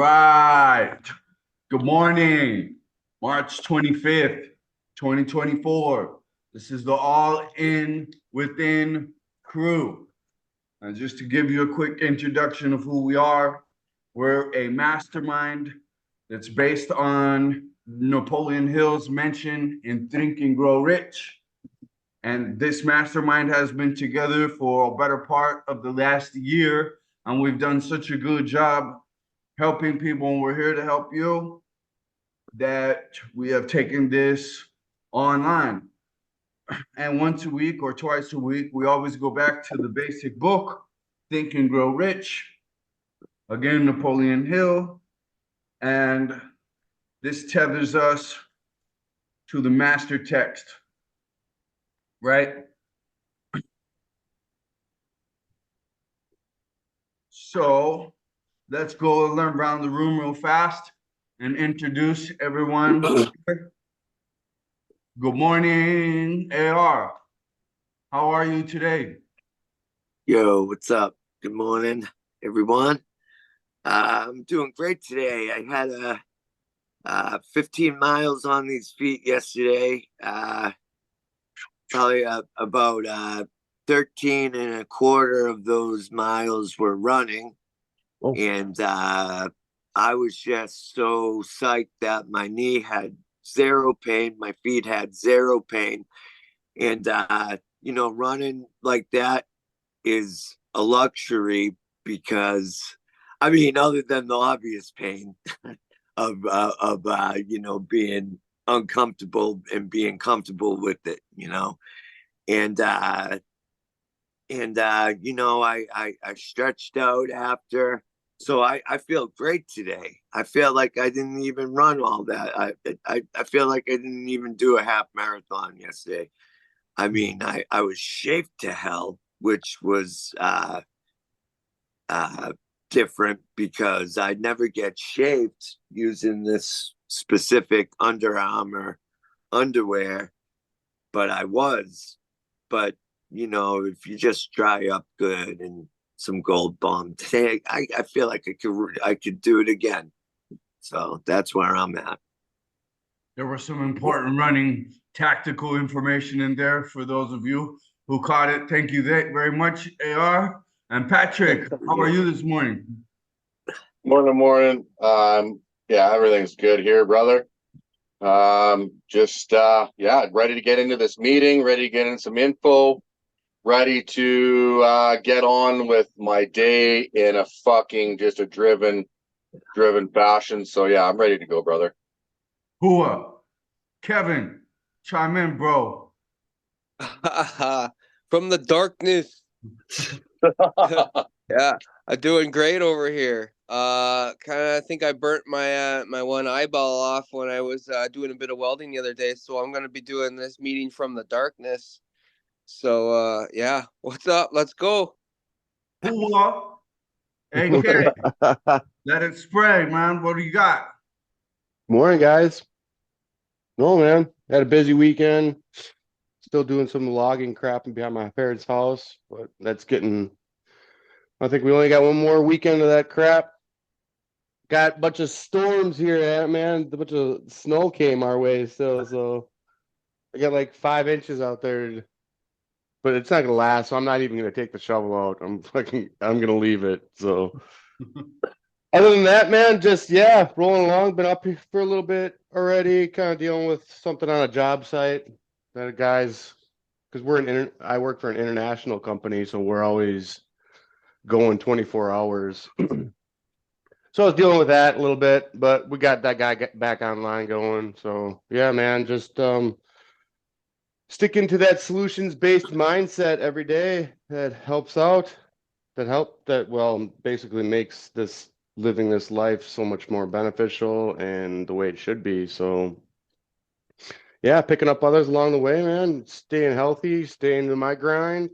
right. Good morning, March 25th, 2024. This is the All In Within crew. And just to give you a quick introduction of who we are, we're a mastermind that's based on Napoleon Hill's mention in Think and Grow Rich. And this mastermind has been together for a better part of the last year. And we've done such a good job helping people, and we're here to help you, that we have taken this online. And once a week or twice a week, we always go back to the basic book, Think and Grow Rich. Again, Napoleon Hill. And this tethers us to the master text, right? So let's go learn around the room real fast and introduce everyone. Good morning, AR. How are you today? Yo, what's up? Good morning, everyone. I'm doing great today. I had 15 miles on these feet yesterday. Probably about 13 and a quarter of those miles were running. Oh. And I was just so psyched that my knee had zero pain, my feet had zero pain. And, running like that is a luxury because, other than the obvious pain of being uncomfortable and being comfortable with it, and I stretched out after. So I feel great today. I feel like I didn't even run all that. I feel like I didn't even do a half marathon yesterday. I was shaped to hell, which was different because I never get shaped using this specific Under Armour underwear, but I was. But, if you just dry up good and some Gold Bond today, I feel like I could do it again. So that's where I'm at. There was some important running tactical information in there for those of you who caught it. Thank you very much, AR. And Patrick, how are you this morning? Morning. Yeah, everything's good here, brother. Ready to get into this meeting, ready to get in some info, ready to get on with my day in a fucking just a driven fashion. So yeah, I'm ready to go, brother. Hua, Kevin, chime in, bro. From the darkness. Yeah, I'm doing great over here. I think I burnt my my one eyeball off when I was doing a bit of welding the other day, so I'm gonna be doing this meeting from the darkness. So yeah, what's up? Let's go. Hua, AK, let it spray, man. What do you got? Morning, guys. No, man, had a busy weekend. Still doing some logging crap behind my parents' house, but that's getting. I think we only got one more weekend of that crap. Got a bunch of storms here, man. A bunch of snow came our way still, so I got like 5 inches out there, but it's not gonna last. So I'm not even gonna take the shovel out. I'm gonna leave it. So other than that, man, just rolling along. Been up here for a little bit already, kind of dealing with something on a job site. That guys, because I work for an international company, so we're always going 24 hours. So I was dealing with that a little bit, but we got that guy back online going. So yeah, man, just sticking to that solutions-based mindset every day that helps out, basically makes this living this life so much more beneficial and the way it should be. So yeah, picking up others along the way, man, staying healthy, staying to my grind,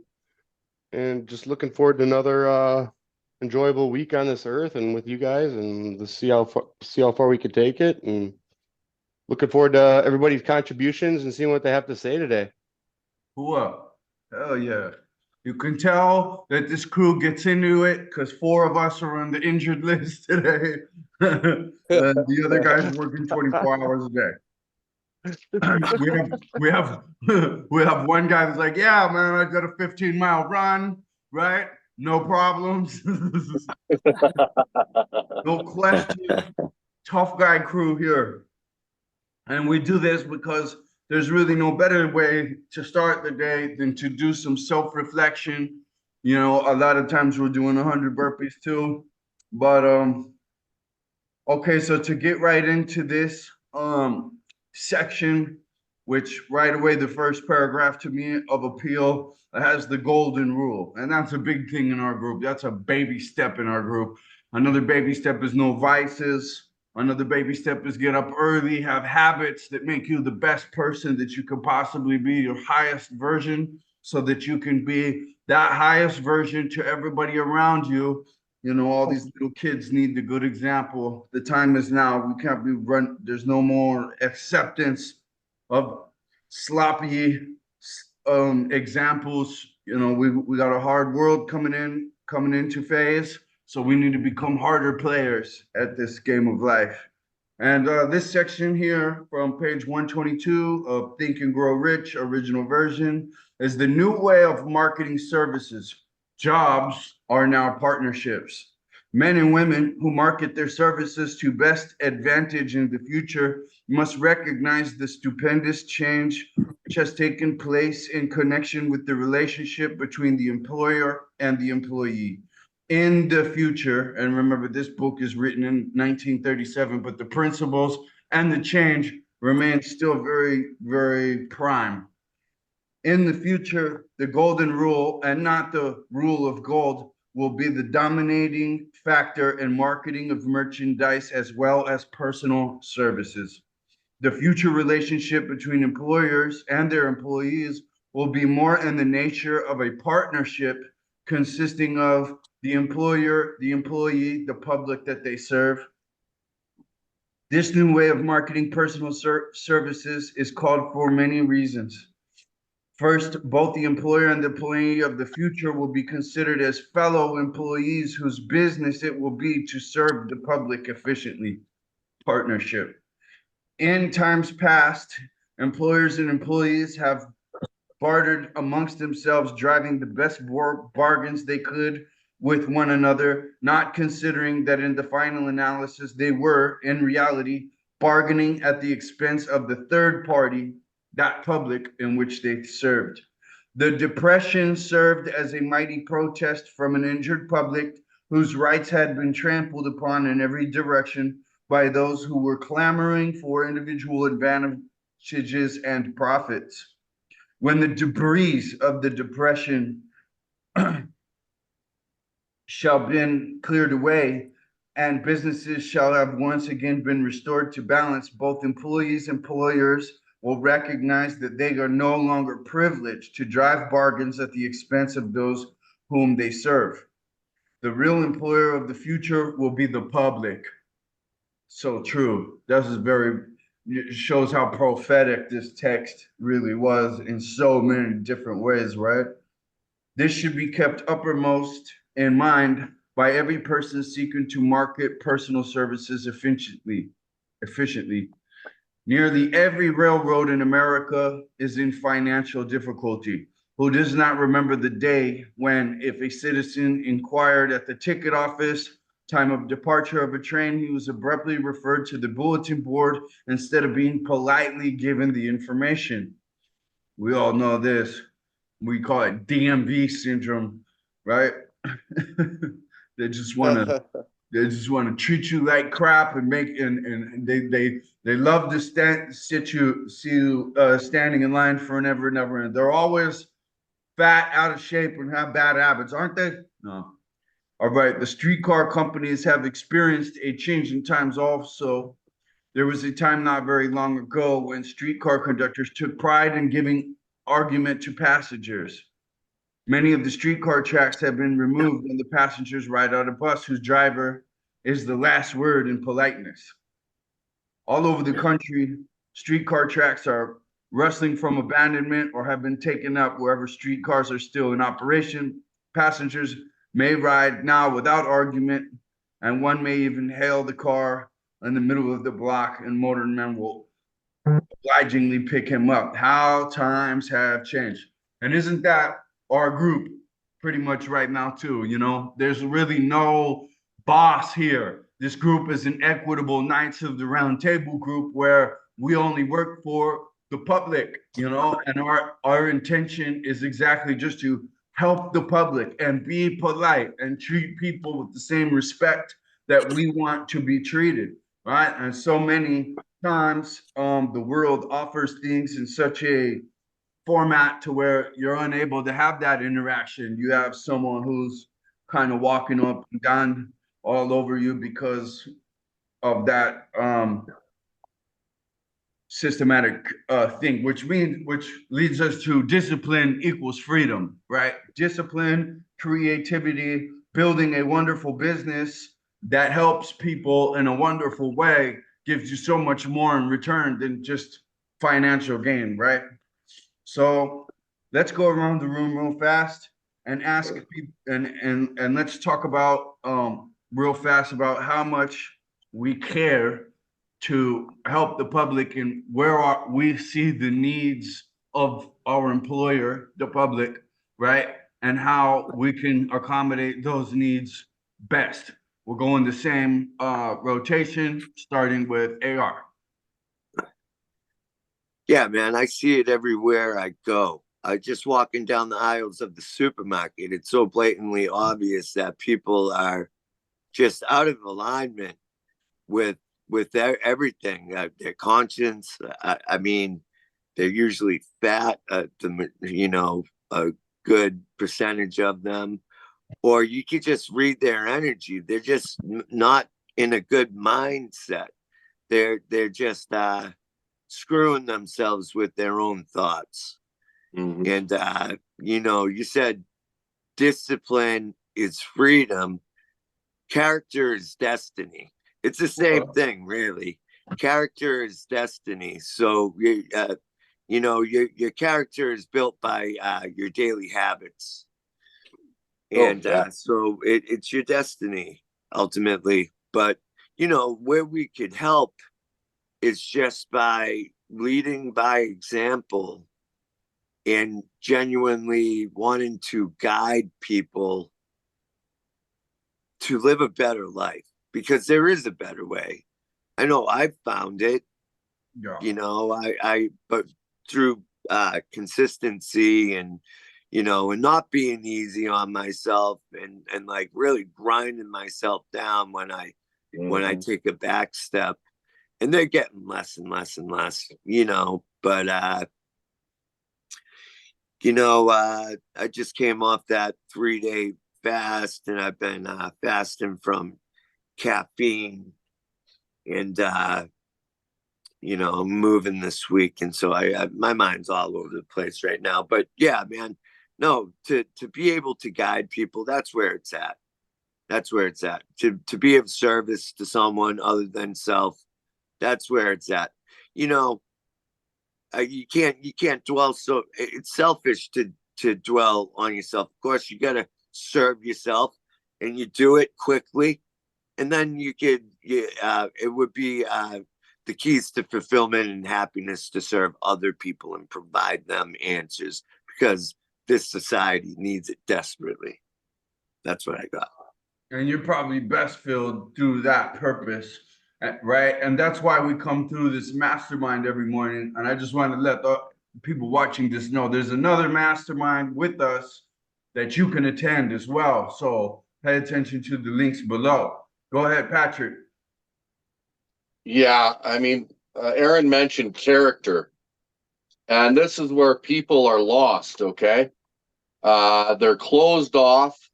and just looking forward to another enjoyable week on this earth and with you guys, and to see how far we could take it, and looking forward to everybody's contributions and seeing what they have to say today. Hua, hell yeah. You can tell that this crew gets into it because 4 of us are on the injured list today. The other guy's working 24 hours a day. We have we have one guy that's like, yeah, man, I got a 15-mile run, right? No problems. No question. Tough guy crew here. And we do this because there's really no better way to start the day than to do some self-reflection. You know, a lot of times we're doing 100 burpees too. But okay, so to get right into this section, which right away the first paragraph to me of appeal has the golden rule. And that's a big thing in our group. That's a baby step in our group. Another baby step is no vices. Another baby step is get up early, have habits that make you the best person that you could possibly be, your highest version, so that you can be that highest version to everybody around you. You know, all these little kids need the good example. The time is now. We can't be run. There's no more acceptance of sloppy examples. You know, we got a hard world coming into phase. So we need to become harder players at this game of life. And this section here from page 122 of Think and Grow Rich, original version, is the new way of marketing services. Jobs are now partnerships. Men and women who market their services to best advantage in the future must recognize the stupendous change which has taken place in connection with the relationship between the employer and the employee. In the future, and remember, this book is written in 1937, but the principles and the change remain still very, very prime. In the future, the golden rule, and not the rule of gold, will be the dominating factor in marketing of merchandise as well as personal services. The future relationship between employers and their employees will be more in the nature of a partnership consisting of the employer, the employee, the public that they serve. This new way of marketing personal services is called for many reasons. First, both the employer and the employee of the future will be considered as fellow employees whose business it will be to serve the public efficiently. Partnership. In times past, employers and employees have bartered amongst themselves, driving the best bargains they could with one another, not considering that in the final analysis, they were, in reality, bargaining at the expense of the third party, that public in which they served. The Depression served as a mighty protest from an injured public whose rights had been trampled upon in every direction by those who were clamoring for individual advantages and profits. When the debris of the Depression shall been cleared away and businesses shall have once again been restored to balance, both employees and employers will recognize that they are no longer privileged to drive bargains at the expense of those whom they serve. The real employer of the future will be the public. So true. This is it shows how prophetic this text really was in so many different ways, right? This should be kept uppermost in mind by every person seeking to market personal services efficiently. Nearly every railroad in America is in financial difficulty. Who does not remember the day when, if a citizen inquired at the ticket office, time of departure of a train, he was abruptly referred to the bulletin board instead of being politely given the information? We all know this. We call it DMV syndrome, right? They just want to treat you like crap and they love to see you standing in line for an ever and ever. And they're always fat, out of shape, and have bad habits, aren't they? No. All right. The streetcar companies have experienced a change in times also. There was a time not very long ago when streetcar conductors took pride in giving argument to passengers. Many of the streetcar tracks have been removed and the passengers ride on a bus whose driver is the last word in politeness. All over the country, streetcar tracks are rustling from abandonment, or have been taken up wherever streetcars are still in operation. Passengers may ride now without argument, and one may even hail the car in the middle of the block, and motormen will obligingly pick him up. How times have changed. And isn't that our group pretty much right now, too? You know, there's really no boss here. This group is an equitable Knights of the Round Table group where we only work for the public, you know, and our intention is exactly just to help the public and be polite and treat people with the same respect that we want to be treated, right? And so many times the world offers things in such a format to where you're unable to have that interaction. You have someone who's kind of walking up and down all over you because of that systematic thing, which leads us to discipline equals freedom, right? Discipline, creativity, building a wonderful business that helps people in a wonderful way gives you so much more in return than just financial gain, right? So let's go around the room real fast and ask people, and let's talk about real fast about how much we care to help the public and where we see the needs of our employer, the public, right? And how we can accommodate those needs best. We're going the same rotation, starting with AR. Yeah, man, I see it everywhere I go. Just walking down the aisles of the supermarket, it's so blatantly obvious that people are just out of alignment with everything. Their conscience. I mean, they're usually fat. You know, a good percentage of them, or you could just read their energy. They're just not in a good mindset. They're just screwing themselves with their own thoughts. And you know, you said discipline is freedom, character is destiny. It's the same thing, really. Character is destiny. So you know, your character is built by your daily habits. And so it's your destiny ultimately. But you know, where we could help is just by leading by example and genuinely wanting to guide people to live a better life, because there is a better way. I know I've found it. Yeah. You know, but through consistency and, you know, and not being easy on myself and like really grinding myself down when I take a back step. And they're getting less and less and less, you know, but you know, I just came off that 3-day fast, and I've been fasting from caffeine, and you know, I'm moving this week, and so my mind's all over the place right now. But yeah, man, no, to be able to guide people, that's where it's at. That's where it's at. To be of service to someone other than self, that's where it's at. You know, you can't dwell. So it's selfish to dwell on yourself. Of course, you got to serve yourself, and you do it quickly, and then it would be the keys to fulfillment and happiness to serve other people and provide them answers, because this society needs it desperately. That's what I got. And you're probably best filled through that purpose, right? And that's why we come through this mastermind every morning. And I just want to let the people watching this know there's another mastermind with us that you can attend as well. So pay attention to the links below. Go ahead, Patrick. Yeah, I mean, Aaron mentioned character, and this is where people are lost. Okay, they're closed off.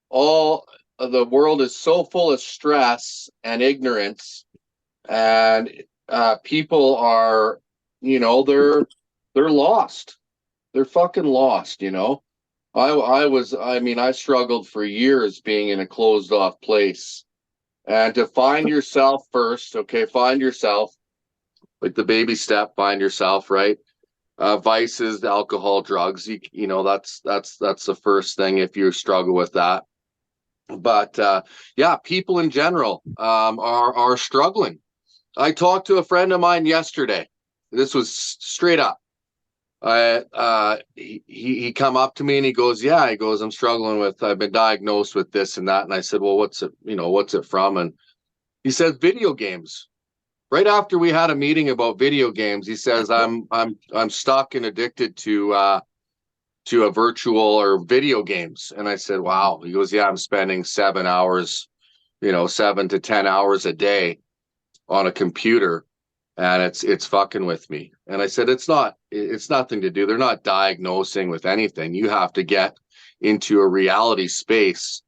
All the world is so full of stress and ignorance, and people are, you know, they're lost. They're fucking lost. You know, I mean, I struggled for years being in a closed off place, and to find yourself first. Okay, find yourself, like the baby step. Find yourself, right? vices, alcohol, drugs. You know, that's the first thing if you struggle with that. But yeah, people in general are struggling. I talked to a friend of mine yesterday. This was straight up. He come up to me and he goes, yeah, he goes, I've been diagnosed with this and that. And I said, well, what's it from? And he says, video games. Right after we had a meeting about video games, he says, I'm stuck and addicted to a virtual or video games. And I said, wow. He goes, yeah, I'm spending 7 hours, 7 to 10 hours a day on a computer, and it's fucking with me. And I said, it's nothing to do. They're not diagnosing with anything. You have to get into a reality space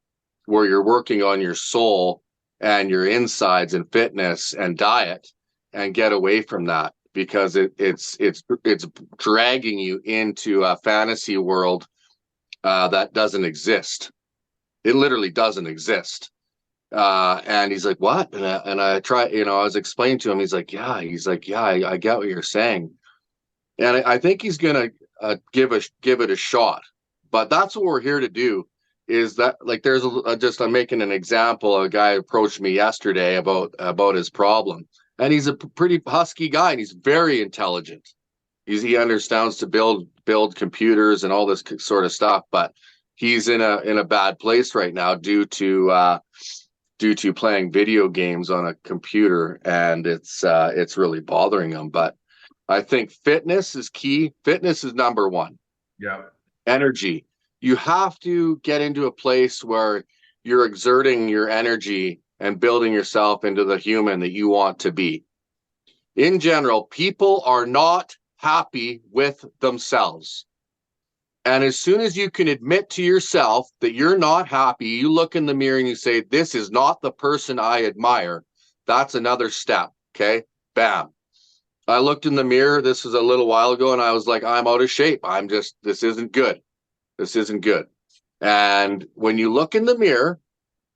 where you're working on your soul and your insides and fitness and diet, and get away from that, because it's dragging you into a fantasy world that doesn't exist. It literally doesn't exist. And he's like, what? And I try, I was explaining to him. He's like, yeah. I get what you're saying. And I think he's gonna give it a shot. But that's what we're here to do. Is that, like, there's I'm making an example. A guy approached me yesterday about his problem, and he's a pretty husky guy, and he's very intelligent. He understands to build computers and all this sort of stuff, but he's in a bad place right now due to playing video games on a computer, and it's really bothering him. But I think fitness is key. Fitness is number one. Yeah. Energy. You have to get into a place where you're exerting your energy and building yourself into the human that you want to be. In general, people are not happy with themselves. And as soon as you can admit to yourself that you're not happy, you look in the mirror and you say, this is not the person I admire. That's another step. Okay. Bam. I looked in the mirror. This was a little while ago, and I was like, I'm out of shape. This isn't good. This isn't good. And when you look in the mirror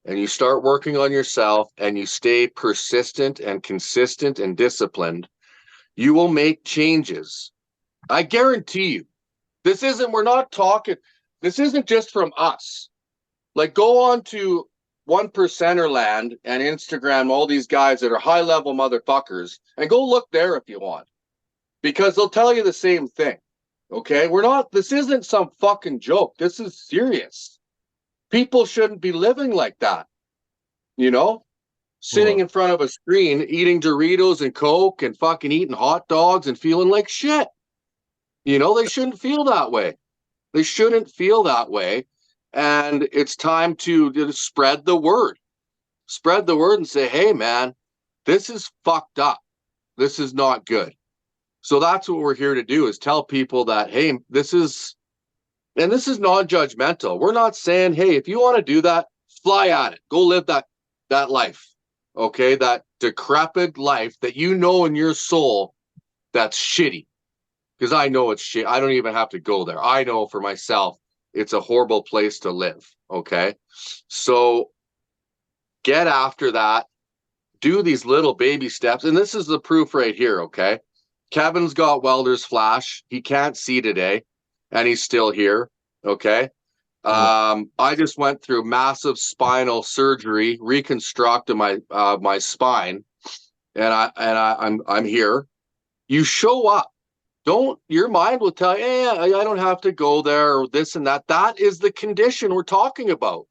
and you start working on yourself and you stay persistent and consistent and disciplined, you will make changes. I guarantee you. This isn't just from us. Like, go on to 1%er land and Instagram all these guys that are high level motherfuckers, and go look there if you want, because they'll tell you the same thing. Okay, this isn't some fucking joke. This is serious. People shouldn't be living like that. Sitting in front of a screen, eating Doritos and Coke and fucking eating hot dogs and feeling like shit. They shouldn't feel that way. They shouldn't feel that way. And it's time to spread the word. Spread the word and say, hey, man, this is fucked up. This is not good. So that's what we're here to do, is tell people that, hey, this is non-judgmental. We're not saying, hey, if you want to do that, fly at it. Go live that life. Okay, that decrepit life that in your soul that's shitty. Because I know it's shit. I don't even have to go there. I know for myself, it's a horrible place to live. Okay. So get after that. Do these little baby steps. And this is the proof right here. Okay. Kevin's got welder's flash. He can't see today, and he's still here. Okay. I just went through massive spinal surgery, reconstructed my spine, and I'm here. You show up. Your mind will tell you, hey, I don't have to go there, or this and that. That is the condition we're talking about.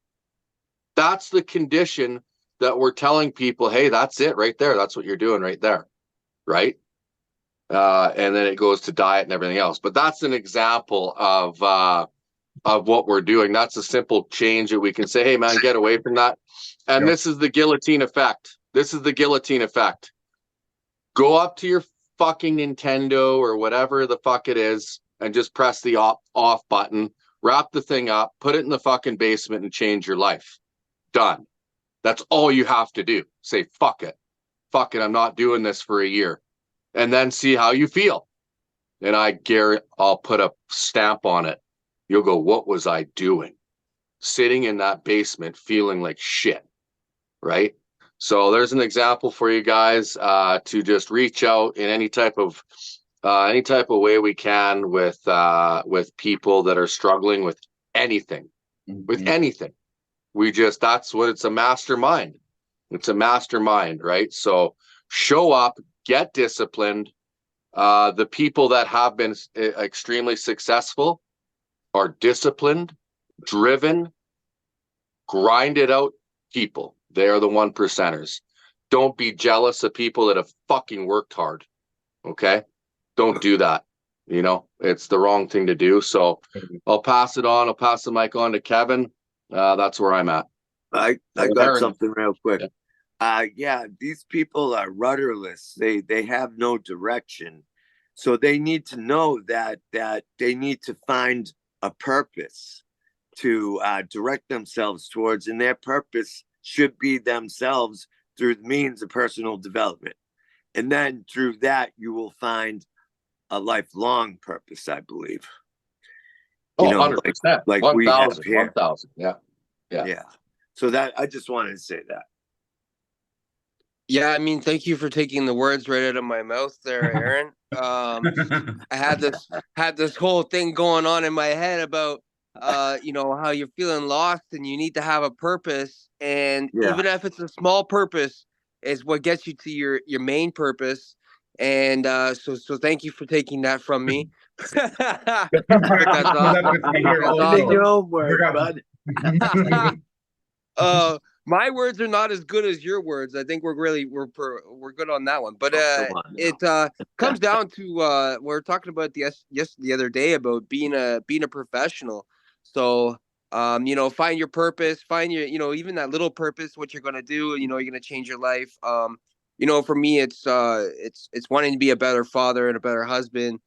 That's the condition that we're telling people, hey, that's it right there. That's what you're doing right there. Right. And then it goes to diet and everything else. But that's an example of what we're doing. That's a simple change that we can say, hey, man, get away from that. And This is the guillotine effect. Go up to your fucking Nintendo or whatever the fuck it is and just press the off button, wrap the thing up, put it in the fucking basement, and change your life. Done. That's all you have to do. Say, fuck it, I'm not doing this for a year, and then see how you feel. And I'll put a stamp on it. You'll go, what was I doing? Sitting in that basement feeling like shit, right? So there's an example for you guys to just reach out in any type of any type of way we can with people that are struggling with anything, with anything. That's what it's a mastermind. It's a mastermind, right? So show up, get disciplined. The people that have been extremely successful are disciplined, driven, grinded out people. They are the 1%ers. Don't be jealous of people that have fucking worked hard. Okay? Don't do that. It's the wrong thing to do. So I'll pass it on. I'll pass the mic on to Kevin. That's where I'm at. I got something real quick. These people are rudderless. They have no direction. So they need to know that they need to find a purpose to direct themselves towards, and their purpose should be themselves through the means of personal development. And then through that, you will find a lifelong purpose, I believe. 100%. Like we have here. 1,000. Yeah. So that I just wanted to say that. Yeah, I mean, thank you for taking the words right out of my mouth there, Aaron. I had this whole thing going on in my head about how you're feeling lost and you need to have a purpose, and even if it's a small purpose, is what gets you to your main purpose. And so thank you for taking that from me. That's awesome. My words are not as good as your words. I think we're good on that one. But it comes down to we were talking about the other day about being a professional. So find your purpose, find your even that little purpose, what you're gonna do. You're gonna change your life. For me, it's wanting to be a better father and a better husband.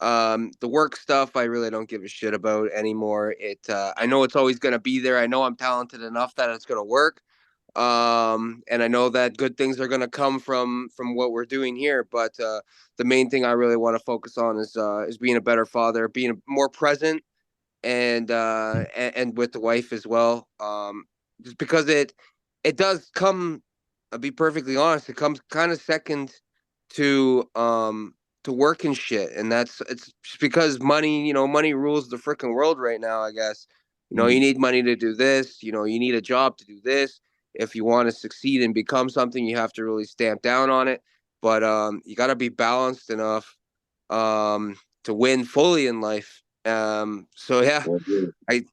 The work stuff I really don't give a shit about anymore. I know it's always going to be there. I know I'm talented enough that it's going to work. And I know that good things are going to come from what we're doing here. But the main thing I really want to focus on is being a better father, being more present, and with the wife as well. Just because it does come. I'll be perfectly honest. It comes kind of second to work and shit, and it's just because money rules the freaking world right now, I guess. You need money to do this, you need a job to do this. If you want to succeed and become something, you have to really stamp down on it. But you got to be balanced enough to win fully in life. So yeah, I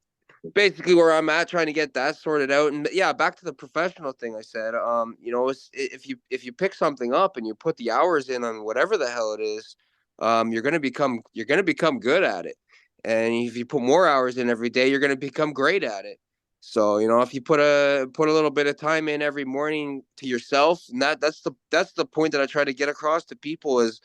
basically where I'm at, trying to get that sorted out. And yeah, back to the professional thing I said, if you pick something up and you put the hours in on whatever the hell it is, you're going to become good at it. And if you put more hours in every day, you're going to become great at it. So, if you put a little bit of time in every morning to yourself, and that's the point that I try to get across to people is,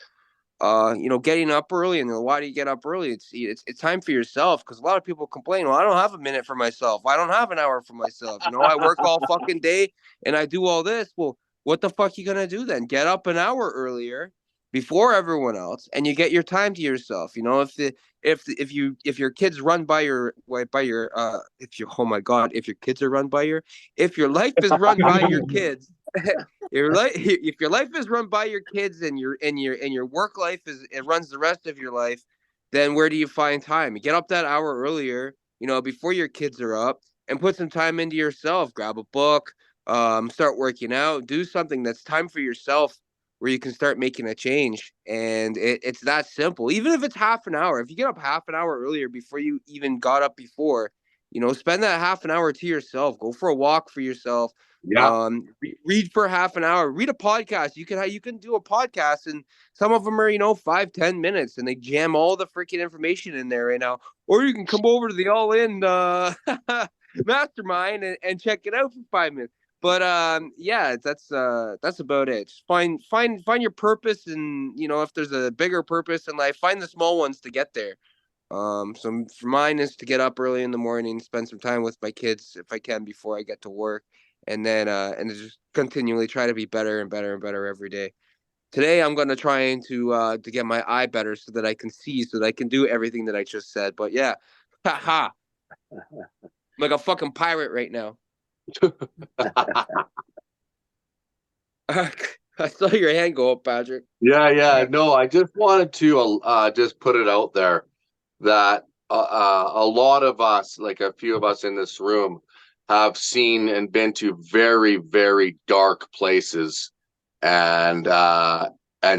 getting up early. And why do you get up early? It's time for yourself, because a lot of people complain, well, I don't have a minute for myself, I don't have an hour for myself, I work all fucking day and I do all this. Well, what the fuck you gonna do then? Get up an hour earlier before everyone else, and you get your time to yourself. If your kids run by your if your kids are run by if your life is run by your kids, if your life is run by your kids, and your work life it runs the rest of your life, then where do you find time? You get up that hour earlier, before your kids are up, and put some time into yourself. Grab a book, start working out, do something that's time for yourself, where you can start making a change. And it's that simple. Even if it's half an hour, if you get up half an hour earlier before you even got up before, spend that half an hour to yourself. Go for a walk for yourself. Yeah. Read for half an hour. Read a podcast. You can do a podcast, and some of them are 5-10 minutes, and they jam all the freaking information in there right now. Or you can come over to the All In Mastermind and check it out for 5 minutes. But that's about it. Just find your purpose, and if there's a bigger purpose in life, find the small ones to get there. So for mine is to get up early in the morning, spend some time with my kids if I can before I get to work, and then and just continually try to be better and better and better every day. Today I'm going to try to get my eye better so that I can see, so that I can do everything that I just said. But yeah, haha, I'm like a fucking pirate right now. I saw your hand go up, Patrick. Yeah. No, I just wanted to just put it out there that a lot of us, like a few of us in this room, have seen and been to very, very dark places, and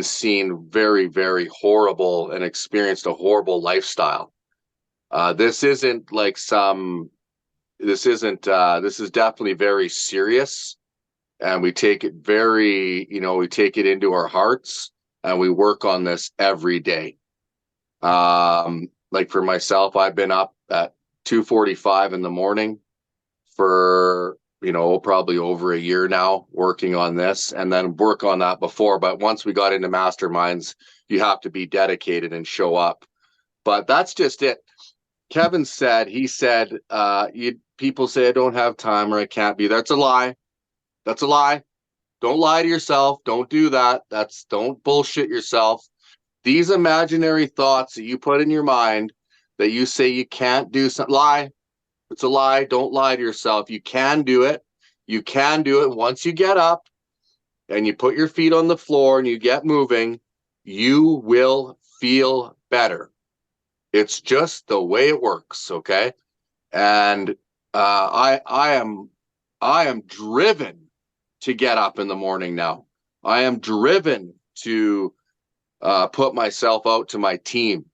seen very, very horrible and experienced a horrible lifestyle. This isn't like some. This isn't. This is definitely very serious, and we take it very. We take it into our hearts, and we work on this every day. Like for myself, I've been up at 2:45 in the morning for, probably over a year now working on this, and then work on that before. But once we got into masterminds, you have to be dedicated and show up. But that's just it. Kevin said, people say I don't have time or I can't be there. That's a lie. That's a lie. Don't lie to yourself. Don't do that. Don't bullshit yourself. These imaginary thoughts that you put in your mind that you say you can't do something, lie. It's a lie. Don't lie to yourself. You can do it. You can do it. Once you get up and you put your feet on the floor and you get moving, you will feel better. It's just the way it works. Okay. And I am driven to get up in the morning now. I am driven to put myself out to my team.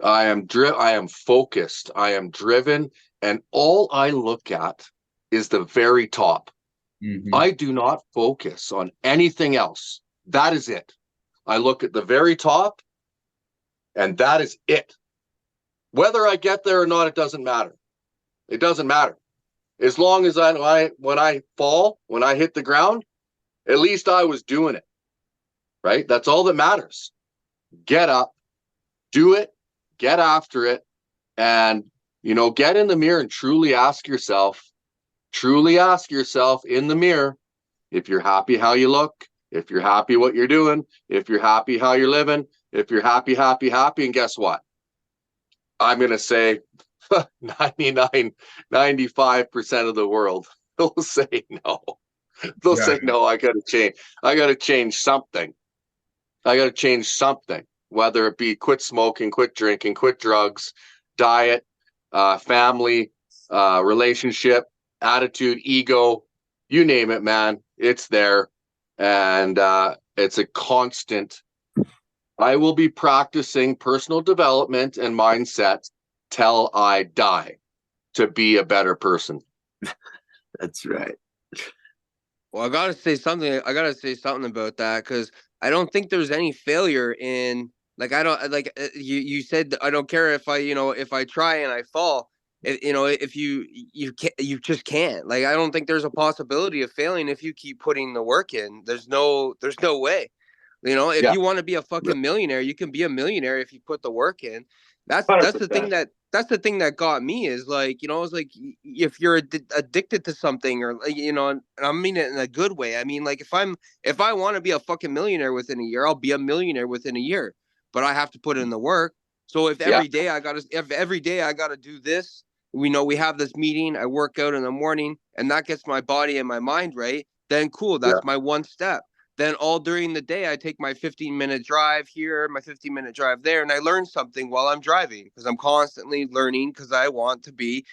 I am focused. I am driven, and all I look at is the very top. Mm-hmm. I do not focus on anything else. That is it. I look at the very top, and that is it. Whether I get there or not, it doesn't matter. It doesn't matter. As long as when I fall, when I hit the ground, at least I was doing it. Right? That's all that matters. Get up, do it, get after it, and, get in the mirror and truly ask yourself in the mirror, if you're happy how you look, if you're happy what you're doing, if you're happy how you're living, if you're happy, and guess what? I'm going to say 99, 95% of the world will say no. They'll say, no, I got to change. I got to change something. Whether it be quit smoking, quit drinking, quit drugs, diet, family, relationship, attitude, ego, you name it, man, it's there. And it's a constant. I will be practicing personal development and mindset till I die to be a better person. That's right. Well, I gotta say something about that, because I don't think there's any failure in, like, I don't like you said I don't care if I try and I fall. If you can't, you just can't. Like, I don't think there's a possibility of failing if you keep putting the work in. There's no way. If you want to be a fucking millionaire, you can be a millionaire if you put the work in. That's 100%. the thing that got me is, like, it's like, if you're addicted to something, or, and I mean it in a good way. I mean, like, if I want to be a fucking millionaire within a year, I'll be a millionaire within a year, but I have to put in the work. So if every day I gotta do this, we have this meeting, I work out in the morning, and that gets my body and my mind right, then cool, that's my one step. Then all during the day, I take my 15-minute drive here, my 15-minute drive there, and I learn something while I'm driving, because I'm constantly learning, because I want to be,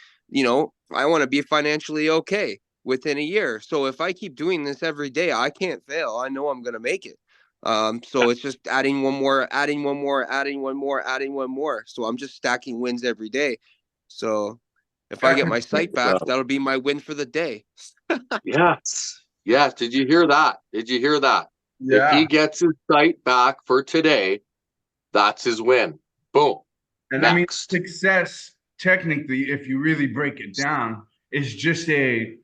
financially okay within a year. So if I keep doing this every day, I can't fail. I know I'm going to make it. So it's just adding one more. So I'm just stacking wins every day. So if I get my sight back, that'll be my win for the day. Yes. Did you hear that? Yeah. If he gets his sight back for today, that's his win. Boom. And Next. I mean, success, technically, if you really break it down, is just it's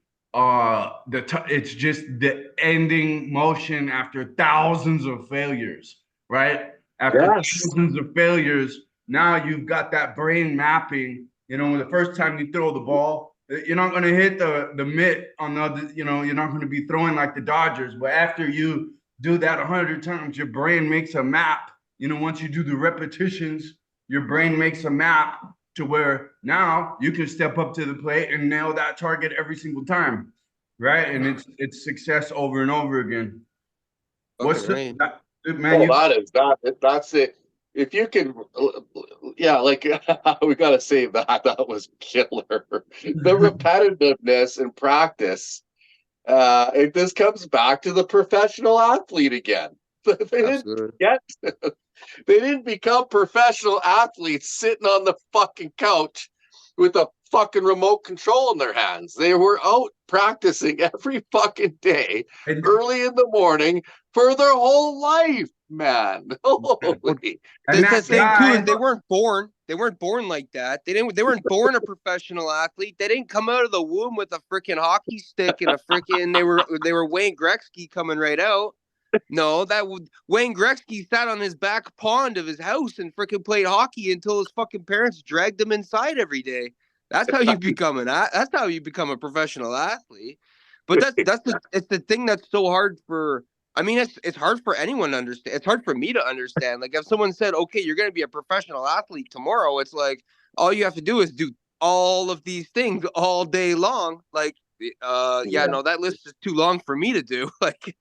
just the ending motion after thousands of failures, right? After thousands of failures, now you've got that brain mapping. The first time you throw the ball, you're not going to hit the mitt on the other, you're not going to be throwing like the Dodgers. But after you do that 100 times, your brain makes a map. Once you do the repetitions, your brain makes a map to where now you can step up to the plate and nail that target every single time, right? And it's success over and over again. What's Fucking the right. man? You That's it. If you can, yeah, like we gotta save that. That was killer. The repetitiveness and practice. This comes back to the professional athlete again. They didn't Absolutely. get. They didn't become professional athletes sitting on the fucking couch with a fucking remote control in their hands. They were out practicing every fucking day, and, early in the morning for their whole life, man. Holy. and That's the that thing too, guy. is they weren't born. They weren't born like that. They weren't born a professional athlete. They didn't come out of the womb with a freaking hockey stick and a freaking they were Wayne Gretzky coming right out. No, Wayne Gretzky sat on his back pond of his house and freaking played hockey until his fucking parents dragged him inside every day. That's how you become that's how you become a professional athlete. But it's the thing that's so hard for. I mean, it's hard for anyone to understand. It's hard for me to understand. Like if someone said, "Okay, you're going to be a professional athlete tomorrow," it's like all you have to do is do all of these things all day long. Like, yeah, no, that list is too long for me to do. Like,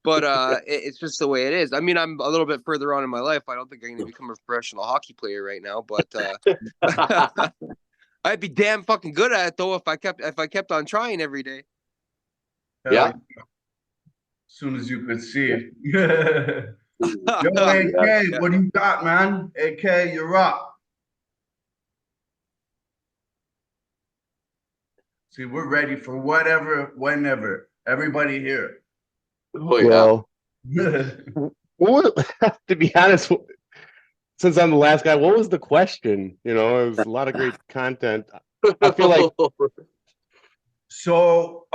but it's just the way it is. I mean, I'm a little bit further on in my life. I don't think I'm going to become a professional hockey player right now, but I'd be damn fucking good at it though if I kept on trying every day. Yeah. As soon as you could see. Yo, AK, what do you got, man? AK, you're up. See, we're ready for whatever, whenever. Everybody here. Oh yeah. Well, to be honest, since I'm the last guy, what was the question? You know, it was a lot of great content. I feel like So,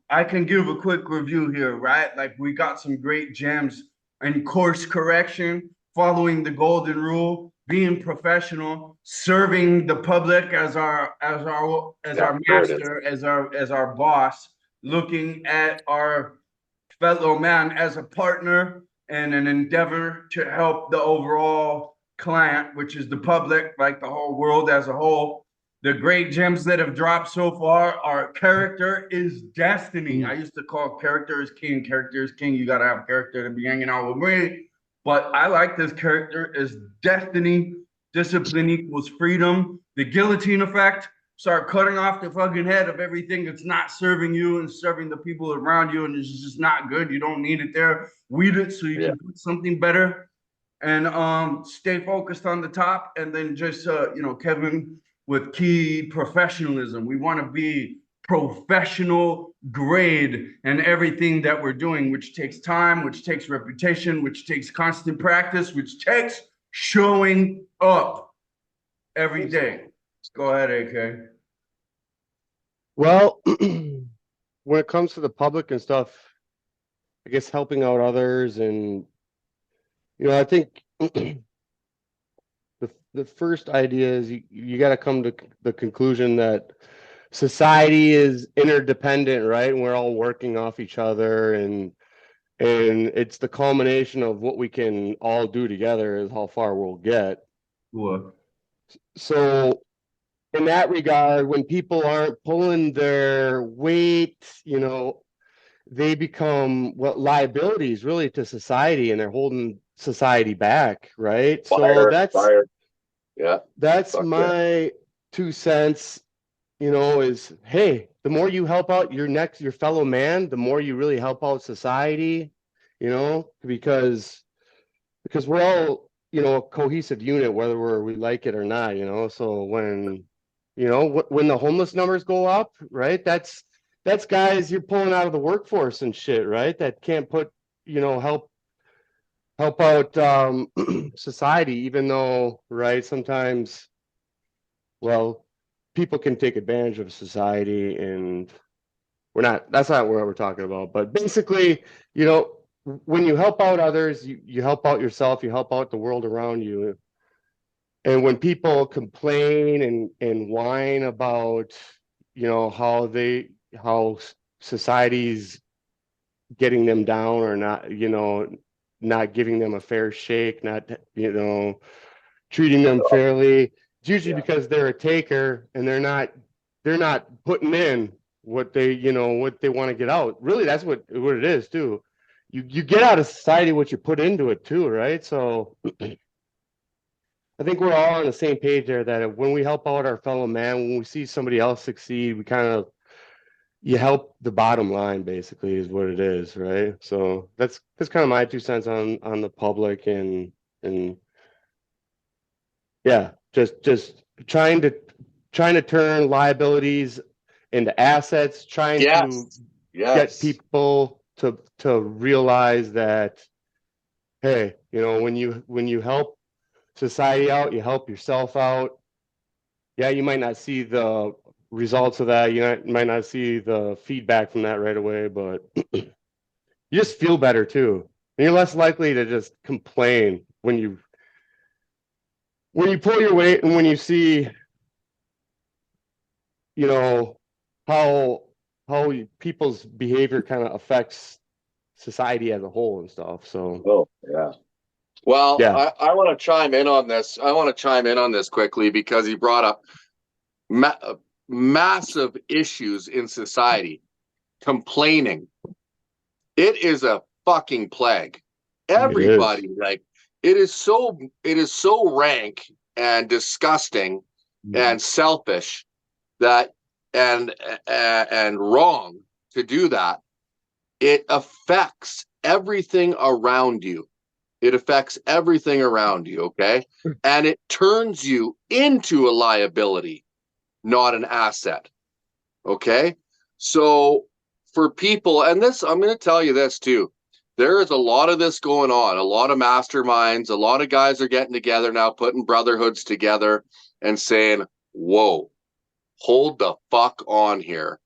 I can give a quick review here, right? Like we got some great gems and course correction, following the golden rule, being professional, serving the public as our master, as our boss, looking at our fellow man as a partner and an endeavor to help the overall client, which is the public, like the whole world as a whole. The great gems that have dropped so far are character is destiny. I used to call character is king. Character is king. You got to have character to be hanging out with me. But I like this character is destiny. Discipline equals freedom. The guillotine effect. Start cutting off the fucking head of everything that's not serving you and serving the people around you, and it's just not good. You don't need it there. Weed it so you can put something better, and stay focused on the top. And then just Kevin, with key professionalism, we want to be professional grade in everything that we're doing, which takes time, which takes reputation, which takes constant practice, which takes showing up every day. Go ahead, AK. well, when it comes to the public and stuff, I guess helping out others and I think the first idea is you got to come to the conclusion that society is interdependent, right? And we're all working off each other, and it's the culmination of what we can all do together is how far we'll get. Cool. So in that regard, when people aren't pulling their weight, they become liabilities really to society, and they're holding society back, right? So that's my 2 cents, is hey, the more you help out your fellow man, the more you really help out society, because we're all, a cohesive unit, whether we like it or not, so when the homeless numbers go up, right, that's guys you're pulling out of the workforce and shit, right, that can't put help out society, even though, right, sometimes, well, people can take advantage of society, and that's not what we're talking about. But basically, when you help out others, you help out yourself, you help out the world around you. And when people complain and whine about, how society's getting them down or not, not giving them a fair shake, not, treating them fairly, it's usually because they're a taker and they're not putting in what they want to get out. Really, that's what it is too. you get out of society what you put into it too, right? So I think we're all on the same page there, that when we help out our fellow man, when we see somebody else succeed, we kind of, you help the bottom line, basically, is what it is, right? So that's kind of my 2 cents on the public, and yeah, just trying to turn liabilities into assets, trying to get Yes. people to realize that, hey, when you help society out, you help yourself out. Yeah, you might not see the results of that. Might not see the feedback from that right away, but you just feel better too. And you're less likely to just complain when you pull your weight, and when you see, how people's behavior kind of affects society as a whole and stuff. So Oh, yeah. Well, yeah, I want to chime in on this. I want to chime in on this quickly because he brought up massive issues in society. Complaining. It is a fucking plague. it is. Everybody, like, it is so rank and disgusting and selfish that and wrong to do that. It affects everything around you. It affects everything around you, okay? And it turns you into a liability, not an asset, okay? So for people, and this, I'm going to tell you this too. There is a lot of this going on, a lot of masterminds, a lot of guys are getting together now, putting brotherhoods together and saying, whoa, hold the fuck on here.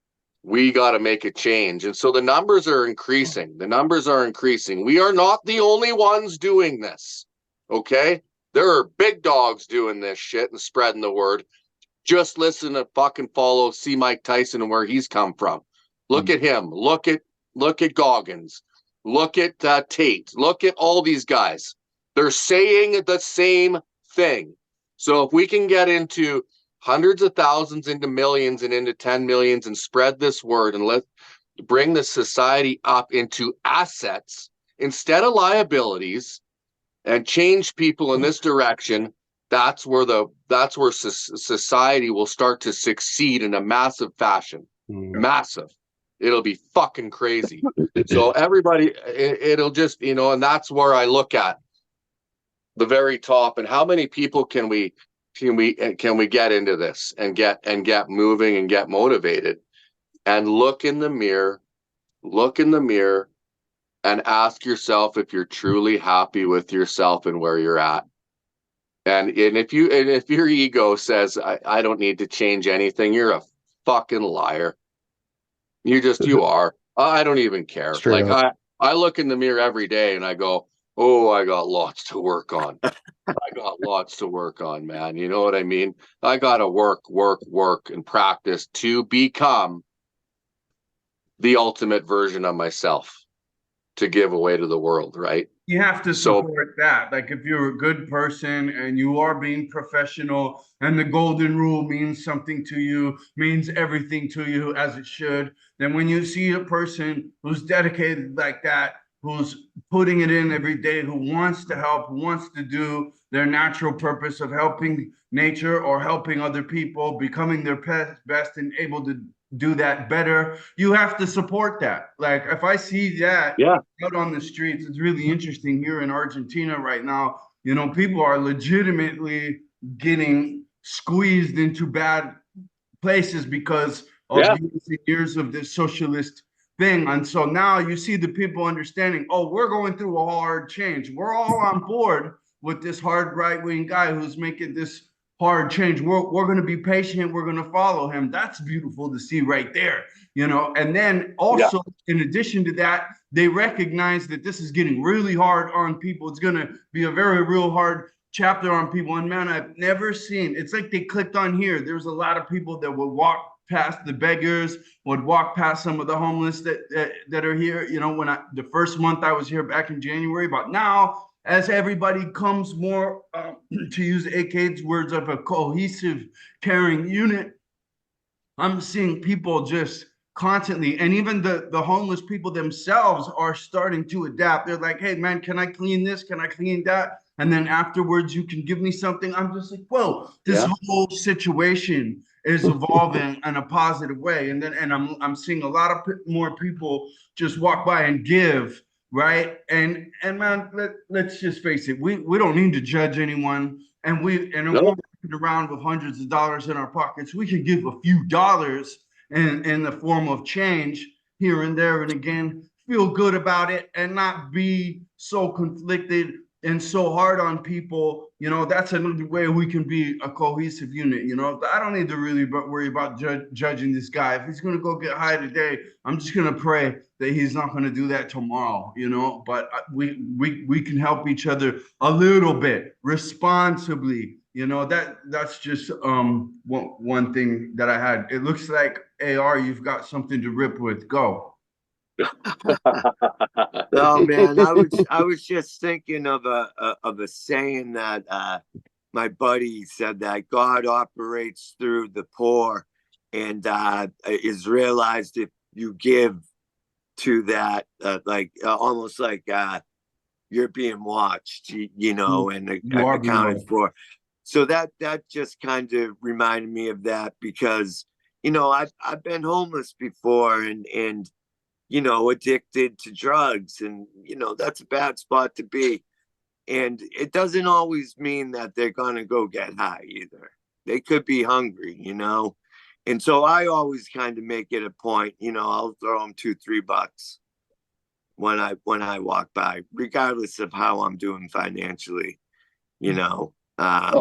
We got to make a change. And so the numbers are increasing. The numbers are increasing. We are not the only ones doing this. Okay? There are big dogs doing this shit and spreading the word. Just listen to fucking follow, see Mike Tyson and where he's come from. Look at him. Look at Goggins. Look at Tate. Look at all these guys. They're saying the same thing. So if we can get into hundreds of thousands, into millions, and into 10 millions, and spread this word, and bring the society up into assets instead of liabilities, and change people in this direction, that's where society will start to succeed in a massive fashion. Massive. It'll be fucking crazy. So everybody, it'll just, and that's where I look at the very top, and how many people can we get into this and get moving and get motivated, and look in the mirror and ask yourself if you're truly happy with yourself and where you're at. And if your ego says, I don't need to change anything, you're a fucking liar. You are. I don't even care. Straight up. I look in the mirror every day and I go, oh, I got lots to work on. I got lots to work on, man. You know what I mean? I got to work, and practice to become the ultimate version of myself to give away to the world, right? You have to support that. Like, if you're a good person and you are being professional and the golden rule means something to you, means everything to you as it should, then when you see a person who's dedicated like that, who's putting it in every day, who wants to help, who wants to do their natural purpose of helping nature or helping other people, becoming their best and able to do that better, you have to support that. Like, if I see that out on the streets, it's really interesting here in Argentina right now. People are legitimately getting squeezed into bad places because of years and years of this socialist thing. And so now you see the people understanding, oh, we're going through a hard change. We're all on board with this hard right-wing guy who's making this hard change. We're going to be patient. We're going to follow him. That's beautiful to see right there, And then also, in addition to that, they recognize that this is getting really hard on people. It's going to be a very real hard chapter on people. And man, I've never seen, it's like they clicked on here. There's a lot of people that would walk past the beggars, would walk past some of the homeless that are here. When the first month I was here back in January, but now, as everybody comes more, to use AK's words, of a cohesive, caring unit, I'm seeing people just constantly. And even the homeless people themselves are starting to adapt. They're like, hey man, can I clean this? Can I clean that? And then afterwards you can give me something. I'm just like, whoa, this Yeah. whole situation is evolving in a positive way. And then I'm seeing a lot of more people just walk by and give, right? And man, let's just face it, we don't need to judge anyone. And we're No. walking around with hundreds of dollars in our pockets. We can give a few dollars in the form of change here and there, and again, feel good about it and not be so conflicted and so hard on people. You know, that's another way we can be a cohesive unit. You know, I don't need to really worry about judging this guy. If he's going to go get high today, I'm just going to pray that he's not going to do that tomorrow, you know. But we can help each other a little bit responsibly. You know, that's just one thing that I had. It looks like AR, you've got something to rip with. Go. Oh man, I was just thinking of a saying that my buddy said, that God operates through the poor, and is realized if you give to that, almost like you're being watched, you know, and You are being accounted watched. for. So that just kind of reminded me of that, because you know I've been homeless before, and you know, addicted to drugs, and you know that's a bad spot to be. And it doesn't always mean that they're gonna go get high either. They could be hungry, you know. And so I always kind of make it a point, you know, I'll throw them $2-3 when I walk by, regardless of how I'm doing financially, you know. I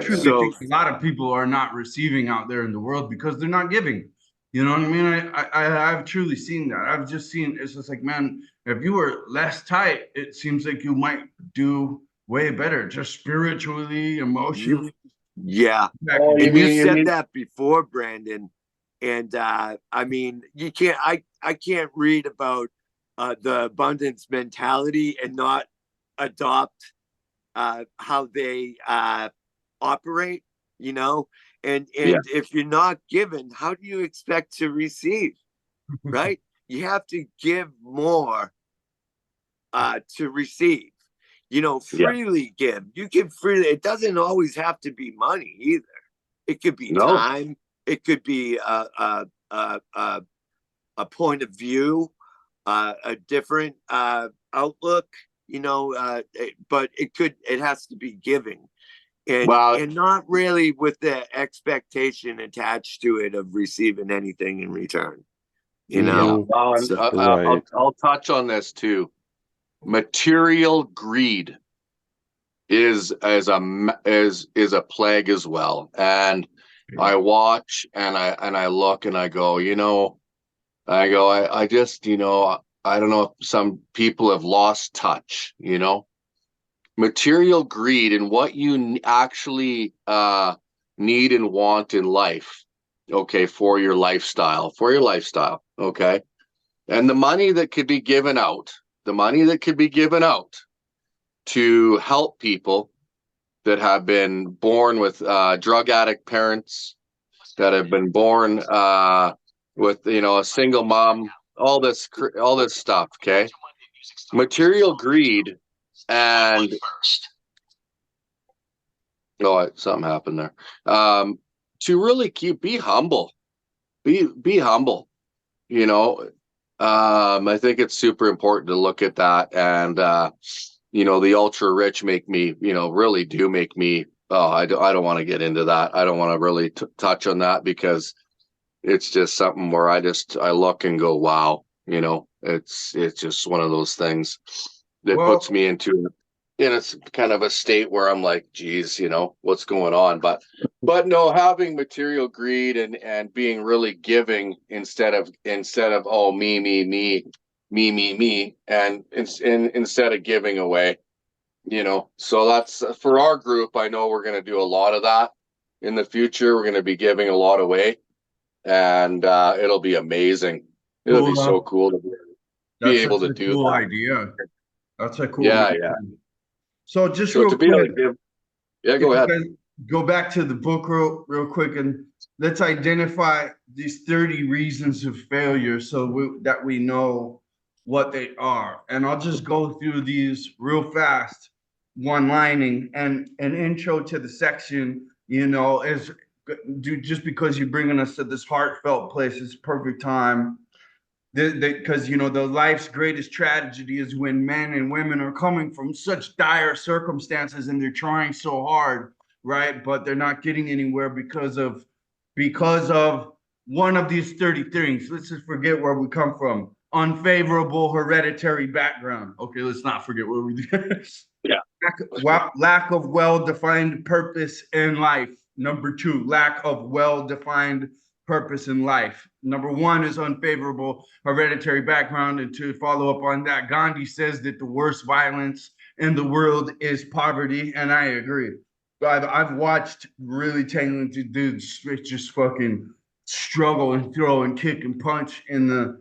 truly So think a lot of people are not receiving out there in the world because they're not giving. You know what I mean? I've truly seen that. I've just seen, it's just like, man, if you were less tight, it seems like you might do way better, just spiritually, you, emotionally. yeah. Oh, And you you said mean, that before, Brandon. And I mean, you can't I can't read about the abundance mentality and not adopt how they operate, you know. yeah, And if you're not given, how do you expect to receive? Right? You have to give more to receive. You know, yeah, freely give. You give freely. It doesn't always have to be money either. It could be no, time. It could be a point of view, a different outlook. You know, but it has to be giving, well, and not really with the expectation attached to it of receiving anything in return. You yeah, know, Mhm. well, and, so Right. I'll touch on this too. Material greed is a plague as well. And I watch and I look and I go, you know, I just, you know, I don't know if some people have lost touch, you know, material greed and what you actually need and want in life. Okay, for your lifestyle. Okay. And the money that could be given out, the money that could be given out to help people that have been born with drug addict parents, that have been born with, you know, a single mom, all this stuff. Okay, material greed and something happened there. To really be humble, be humble. You know, I think it's super important to look at that. And you know, the ultra rich make me, you know, really do make me. Oh, I don't want to get into that. I don't want to really touch on that, because it's just something where I look and go, wow, you know, it's just one of those things that Well, puts me in a kind of a state where I'm like, geez, you know, what's going on? But no, having material greed and being really giving instead of oh, me, and instead of giving away, you know. So that's for our group. I know we're going to do a lot of that in the future. We're going to be giving a lot away, and it'll be amazing. It'll be so cool. cool to be That's such able to a do cool that. idea. That's a cool Yeah, idea. yeah. So just So real to be able to quick, give, yeah, if go you ahead. guys go back to the book real quick and let's identify these 30 reasons of failure so that we know what they are. And I'll just go through these real fast, one lining and an intro to the section, is just because you're bringing us to this heartfelt place, it's perfect time. Because the life's greatest tragedy is when men and women are coming from such dire circumstances and they're trying so hard, right? But they're not getting anywhere because of one of these 30 things. Let's just forget where we come from. Unfavorable hereditary background. Okay, let's not forget where we Yeah. Lack of well-defined purpose in life. Number two, lack of well-defined purpose in life. Number one is unfavorable hereditary background. And to follow up on that, Gandhi says that the worst violence in the world is poverty. And I agree. I've watched really talented dudes just fucking struggle and throw and kick and punch in the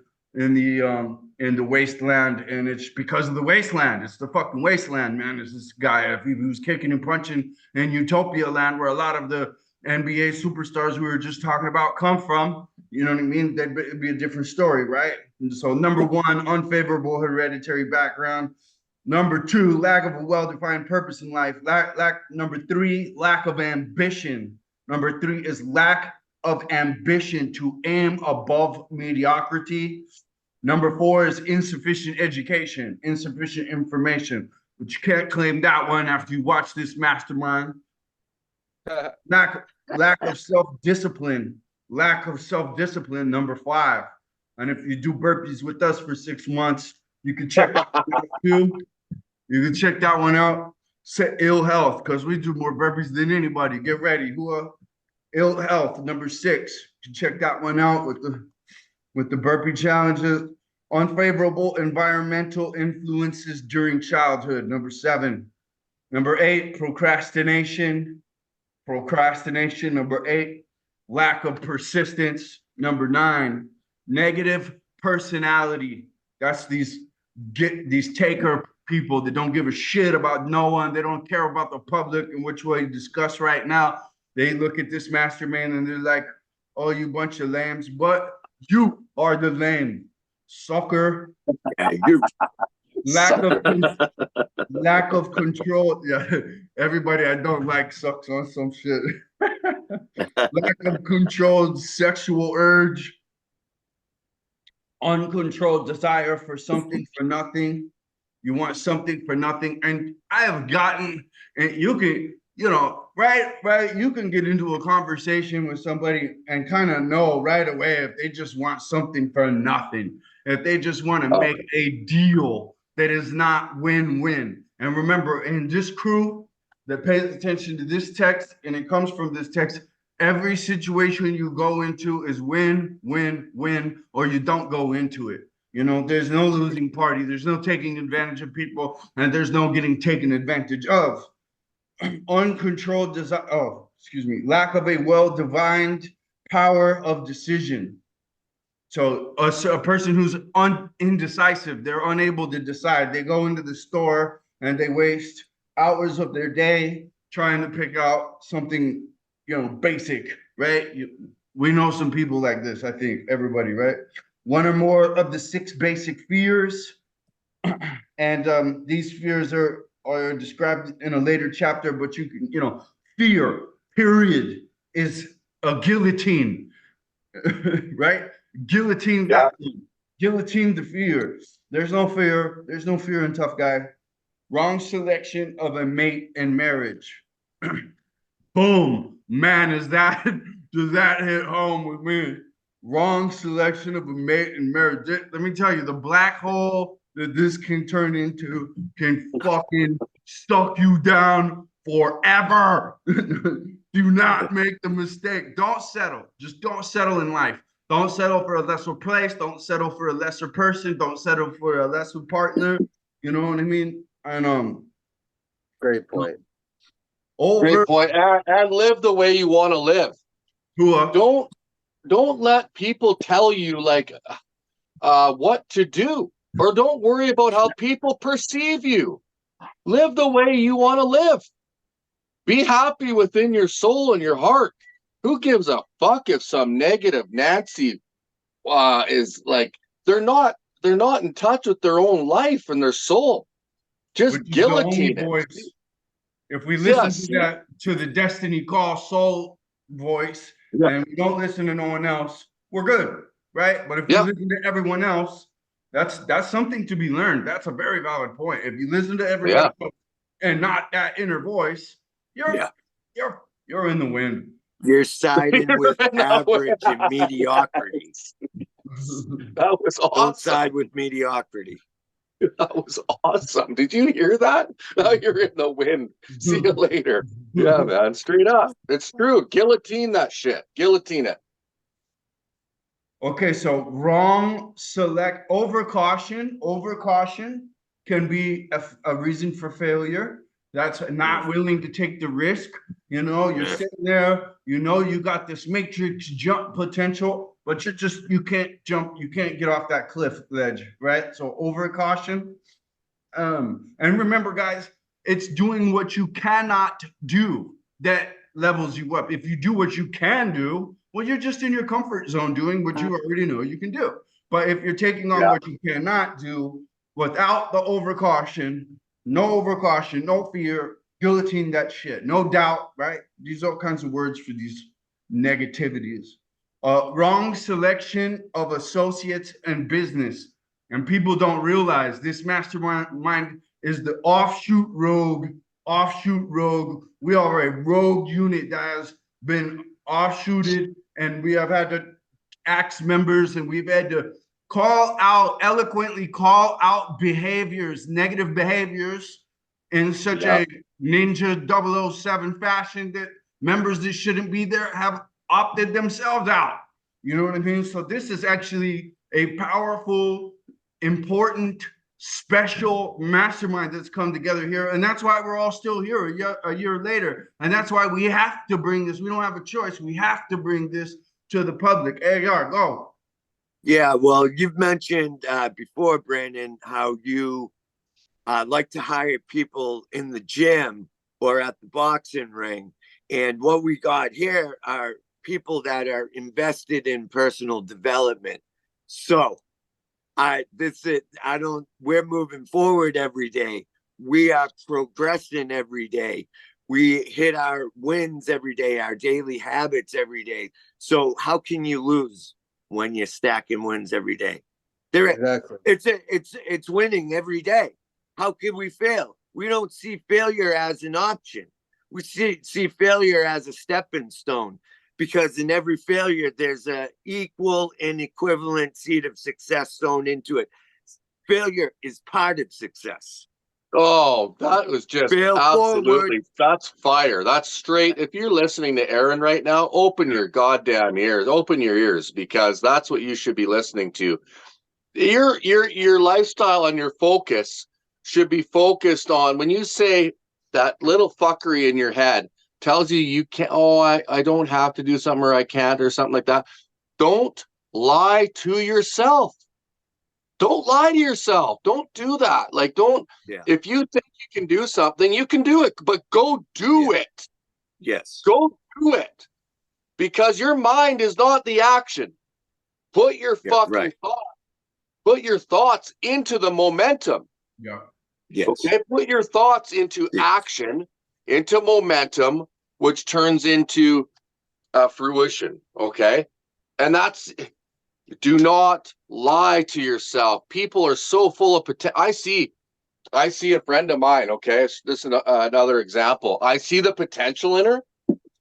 wasteland, and it's because of the wasteland. It's the fucking wasteland, man. It's this guy if he was kicking and punching in Utopia land, where a lot of the NBA superstars we were just talking about come from. You know what I mean? It'd be a different story, right? And so, number one, unfavorable hereditary background. Number two, lack of a well-defined purpose in life. Number three, lack of ambition. Number three is lack of ambition to aim above mediocrity. Number four is insufficient education, insufficient information, but you can't claim that one after you watch this Mastermind. Lack of self-discipline, number five. And if you do burpees with us for 6 months, you can check that one out too. You can check that one out. Set ill health, because we do more burpees than anybody. Get ready. Ill health, number six. You can check that one out with the burpee challenges. Unfavorable environmental influences during childhood, number seven. Number eight, procrastination. Number eight, lack of persistence. Number nine, negative personality. That's these taker people that don't give a shit about no one. They don't care about the public and which way to discuss right now. They look at this Mastermind and they're like, oh, you bunch of lambs, but you are the lame. Sucker. Lack of control. Yeah, everybody I don't like sucks on some shit. Lack of controlled sexual urge. Uncontrolled desire for something for nothing. You want something for nothing. And I have gotten, and you can, right, you can get into a conversation with somebody and kind of know right away if they just want something for nothing, if they just want to make a deal that is not win-win. And remember, in this crew that pays attention to this text, and it comes from this text, every situation you go into is win, win, win, or you don't go into it. There's no losing party. There's no taking advantage of people, and there's no getting taken advantage of. Uncontrolled desire. Oh, excuse me. Lack of a well-defined power of decision. So a person who's indecisive, they're unable to decide. They go into the store and they waste hours of their day trying to pick out something, basic, right? We know some people like this, I think, everybody, right? One or more of the 6 basic fears. And these fears are described in a later chapter, but you can, fear, period, is a guillotine, right? Guillotine that. Guillotine the fear. There's no fear in tough guy. Wrong selection of a mate in marriage. Boom, man, does that hit home with me? Wrong selection of a mate in marriage. Let me tell you, the black hole that this can turn into can fucking suck you down forever. Do not make the mistake. Don't settle. Just don't settle in life. Don't settle for a lesser place. Don't settle for a lesser person. Don't settle for a lesser partner. You know what I mean? And great point. Great point. And live the way you want to live. Don't let people tell you what to do, or don't worry about how people perceive you. Live the way you want to live. Be happy within your soul and your heart. Who gives a fuck if some negative Nancy is like, they're not in touch with their own life and their soul. Just Which is the only guillotine it. voice. If we listen Yes. to that, to the destiny call soul voice, Yeah. and we don't listen to no one else, we're good, right? But if we Yeah. listen to everyone else, that's something to be learned. That's a very valid point. If you listen to everybody else and not that inner voice, you're in the wind. You're siding with average and mediocrity. That was awesome. Don't side with mediocrity. That was awesome. Did you hear that? Now you're in the wind. See you later. Yeah, man. Straight up. It's true. Guillotine that shit. Guillotine it. Okay, so wrong select overcaution. Overcaution can be a reason for failure. That's not willing to take the risk. You know, you're sitting there, you know, you got this matrix jump potential, but you can't jump, you can't get off that cliff ledge, right? So overcaution. And remember, guys, it's doing what you cannot do that levels you up. If you do what you can do, well, you're just in your comfort zone doing what you already know you can do. But if you're taking on what you cannot do without the overcaution, no fear, guillotine that shit, no doubt, right? These are all kinds of words for these negativities. Wrong selection of associates and business. And people don't realize this mastermind is the offshoot rogue. We are a rogue unit that has been offshooted, and we have had to axe members, and we've had to eloquently call out behaviors, negative behaviors in such a Ninja 007 fashion that members that shouldn't be there have opted themselves out. You know what I mean? So this is actually a powerful, important, special mastermind that's come together here. And that's why we're all still here a year later. And that's why we have to bring this. We don't have a choice. We have to bring this to the public. AR, go. Yeah, well, you've mentioned before, Brandon, how you like to hire people in the gym or at the boxing ring. And what we got here are people that are invested in personal development. So we're moving forward every day. We are progressing every day. We hit our wins every day, our daily habits every day. So how can you lose when you're stacking wins every day? Exactly. It's winning every day. How can we fail? We don't see failure as an option. We see failure as a stepping stone, because in every failure, there's an equal and equivalent seed of success thrown into it. Failure is part of success. Oh, that was just absolutely, that's fire. That's straight. If you're listening to Aaron right now, open your goddamn ears, open your ears, because that's what you should be listening to. Your lifestyle and your focus should be focused on, when you say that little fuckery in your head tells you can't, I don't have to do something, or I can't, or something like that. Don't lie to yourself. Don't lie to yourself. Don't do that. Like, if you think you can do something, you can do it, but go do it. Yes. Go do it. Because your mind is not the action. Put your put your thoughts into the momentum. Yeah. Yes. Okay? Put your thoughts into action, into momentum, which turns into fruition. Okay. And do not lie to yourself. People are so full of potential. I see a friend of mine. Okay. This is another example. I see the potential in her.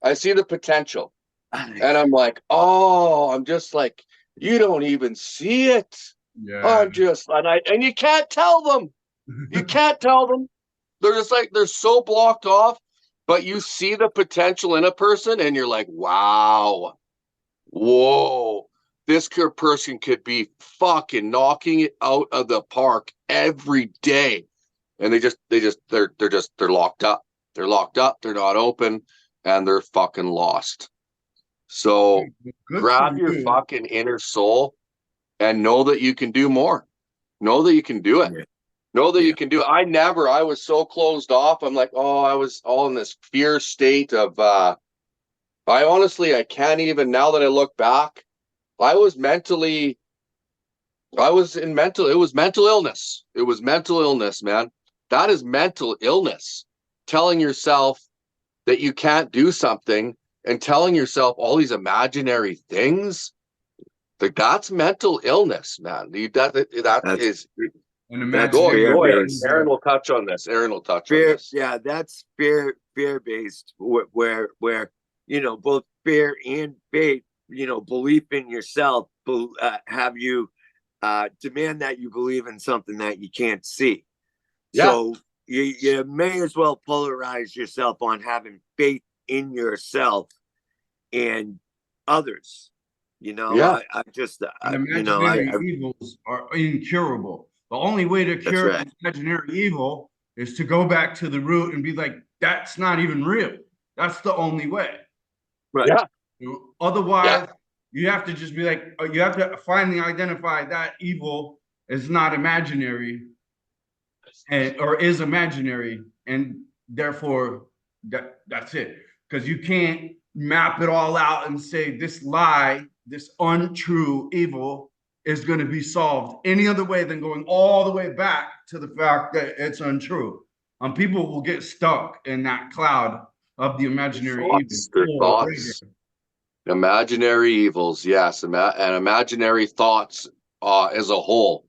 I see the potential. And I'm like, I'm just like, you don't even see it. Yeah. And you can't tell them. You can't tell them. They're just like, they're so blocked off, but you see the potential in a person and you're like, wow, whoa, this person could be fucking knocking it out of the park every day. And they're locked up. They're locked up. They're not open, and they're fucking lost. So grab your fucking inner soul and know that you can do more. Know that you can do it. Know that you can do it. I was so closed off. I'm like, oh, I was all in this fear state of, I can't even, now that I look back, I was in mental, it was mental illness. It was mental illness, man. That is mental illness. Telling yourself that you can't do something and telling yourself all these imaginary things. Like, that's mental illness, man. That is. And That's Go fear ahead. based. Aaron will touch on this. On Fear, this. yeah, that's fear based, where both fear and faith, belief in yourself, have you demand that you believe in something that you can't see. Yeah. So you may as well polarize yourself on having faith in yourself and others. Yeah. I just And I imaginary evils are incurable. The only way to That's cure right. imaginary evil is to go back to the root and be like, that's not even real. That's the only way. Right. Yeah. Otherwise, you have to just be like, you have to finally identify that evil is not imaginary or is imaginary, and therefore that's it. Because you can't map it all out and say this lie, this untrue evil is going to be solved any other way than going all the way back to the fact that it's untrue. People will get stuck in that cloud of the imaginary Their evil. thoughts. Imaginary evils, yes, and imaginary thoughts as a whole.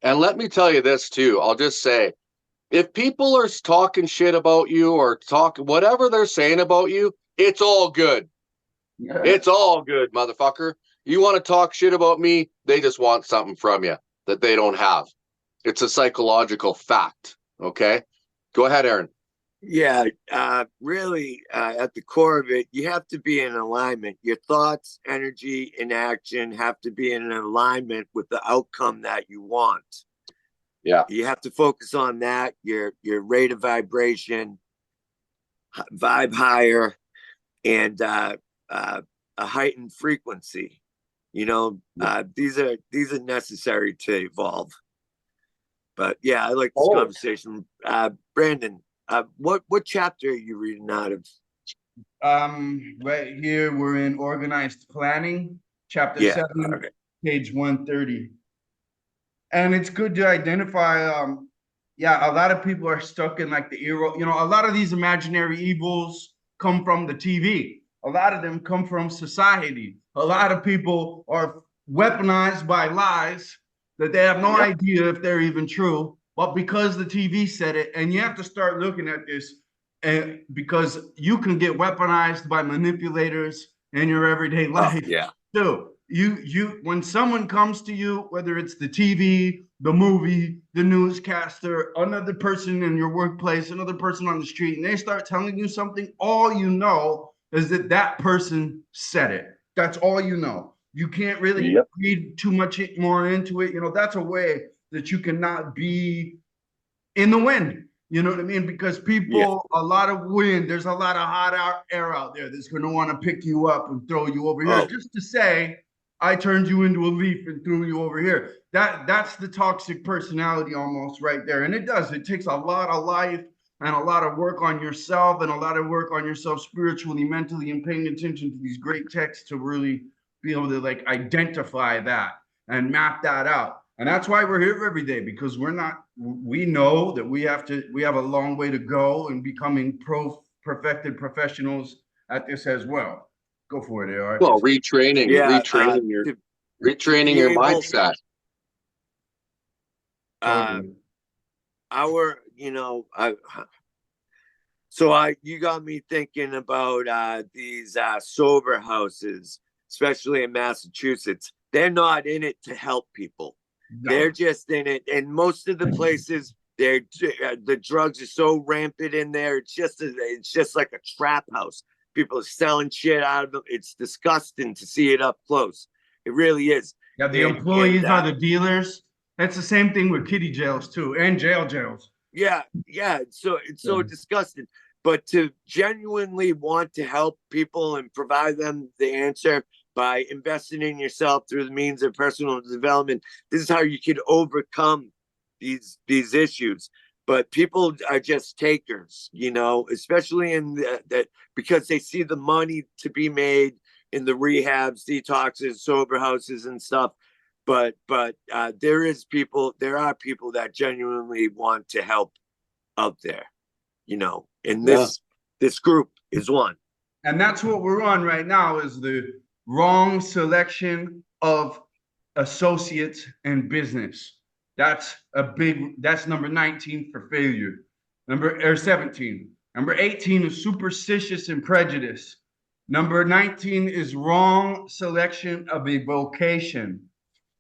And let me tell you this too. I'll just say, if people are talking shit about you or whatever they're saying about you, it's all good. Yeah. It's all good, motherfucker. You want to talk shit about me, they just want something from you that they don't have. It's a psychological fact. Okay? Go ahead, Aaron. Yeah, really, at the core of it, you have to be in alignment. Your thoughts, energy, and action have to be in alignment with the outcome that you want. Yeah. You have to focus on that, your rate of vibration, vibe higher, and a heightened frequency. These are necessary to evolve. But yeah, I like this conversation. Brandon, what chapter are you reading out of? Right here we're in organized planning, chapter 7, right. Page 130. And it's good to identify, a lot of people are stuck in like the era. A lot of these imaginary evils come from the TV. A lot of them come from society. A lot of people are weaponized by lies that they have no idea if they're even true, but because the TV said it. And you have to start looking at this, and because you can get weaponized by manipulators in your everyday life. Too. You when someone comes to you, whether it's the TV, the movie, the newscaster, another person in your workplace, another person on the street, and they start telling you something, all you know is that person said it. That's all you know. You can't really read too much more into it. That's a way that you cannot be in the wind. You know what I mean? Because people, a lot of wind, there's a lot of hot air out there that's going to want to pick you up and throw you over here just to say, I turned you into a leaf and threw you over here. That's the toxic personality almost right there. And it does. It takes a lot of life and a lot of work on yourself and a lot of work on yourself spiritually, mentally, and paying attention to these great texts to really be able to like identify that and map that out. And that's why we're here every day, because we know that we have a long way to go in becoming perfected professionals at this as well. Go for it, AR. Well, retraining your mindset. You got me thinking about these sober houses, especially in Massachusetts. They're not in it to help people. No. They're just in it, and most of the places, the drugs are so rampant in there. It's just like a trap house. People are selling shit out of them. It's disgusting to see it up close. It really is. Yeah, the employees are the dealers. That's the same thing with kiddie jails too, and jails. Yeah. So it's so disgusting. But to genuinely want to help people and provide them the answer, by investing in yourself through the means of personal development. This is how you can overcome these issues. But people are just takers, you know, especially in that because they see the money to be made in the rehabs, detoxes, sober houses, and stuff. But there are people that genuinely want to help out there, you know, and this group is one. And that's what we're on right now, is the wrong selection of associates in business. That's number 19 for failure. Number 17. Number 18 is superstitious and prejudice. Number 19 is wrong selection of a vocation.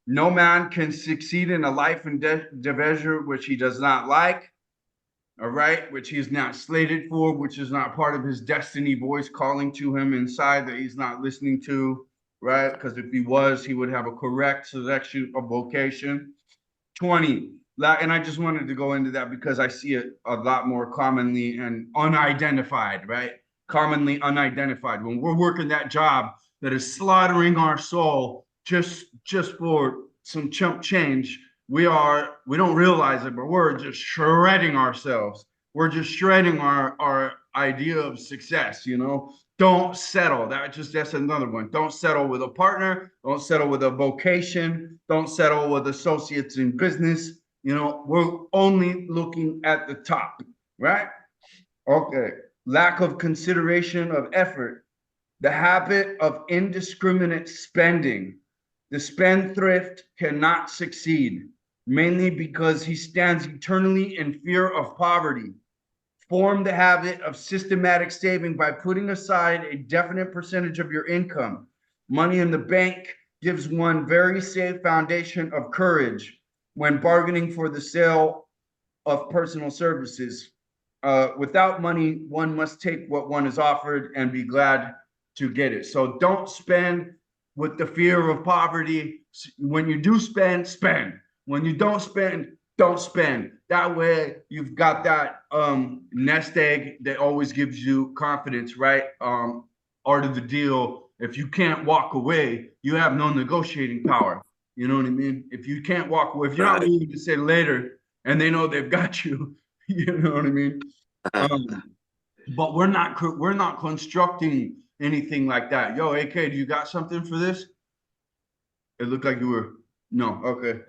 No man can succeed in a life endeavor which he does not like, all right, which he is not slated for, which is not part of his destiny voice calling to him inside that he's not listening to, right? Because if he was, he would have a correct selection of vocation. 20, and I just wanted to go into that because I see it a lot more commonly and unidentified, right? Commonly unidentified. When we're working that job that is slaughtering our soul just for some chump change, we don't realize it, but we're just shredding ourselves. We're just shredding our idea of success, you know. Don't settle. That's another one. Don't settle with a partner. Don't settle with a vocation. Don't settle with associates in business. You know, we're only looking at the top, right? Okay. Lack of consideration of effort. The habit of indiscriminate spending. The spendthrift cannot succeed, mainly because he stands eternally in fear of poverty. Form the habit of systematic saving by putting aside a definite percentage of your income. Money in the bank gives one very safe foundation of courage when bargaining for the sale of personal services. Without money, one must take what one is offered and be glad to get it. So don't spend with the fear of poverty. When you do spend, spend. When you don't spend that way. You've got that nest egg that always gives you confidence, right? Art of the deal. If you can't walk away, you have no negotiating power. You know what I mean? If you can't walk away, if you're not willing to say later and they know they've got you, you know what I mean? But we're not constructing anything like that. Yo, AK, do you got something for this? It looked like you were. No, okay.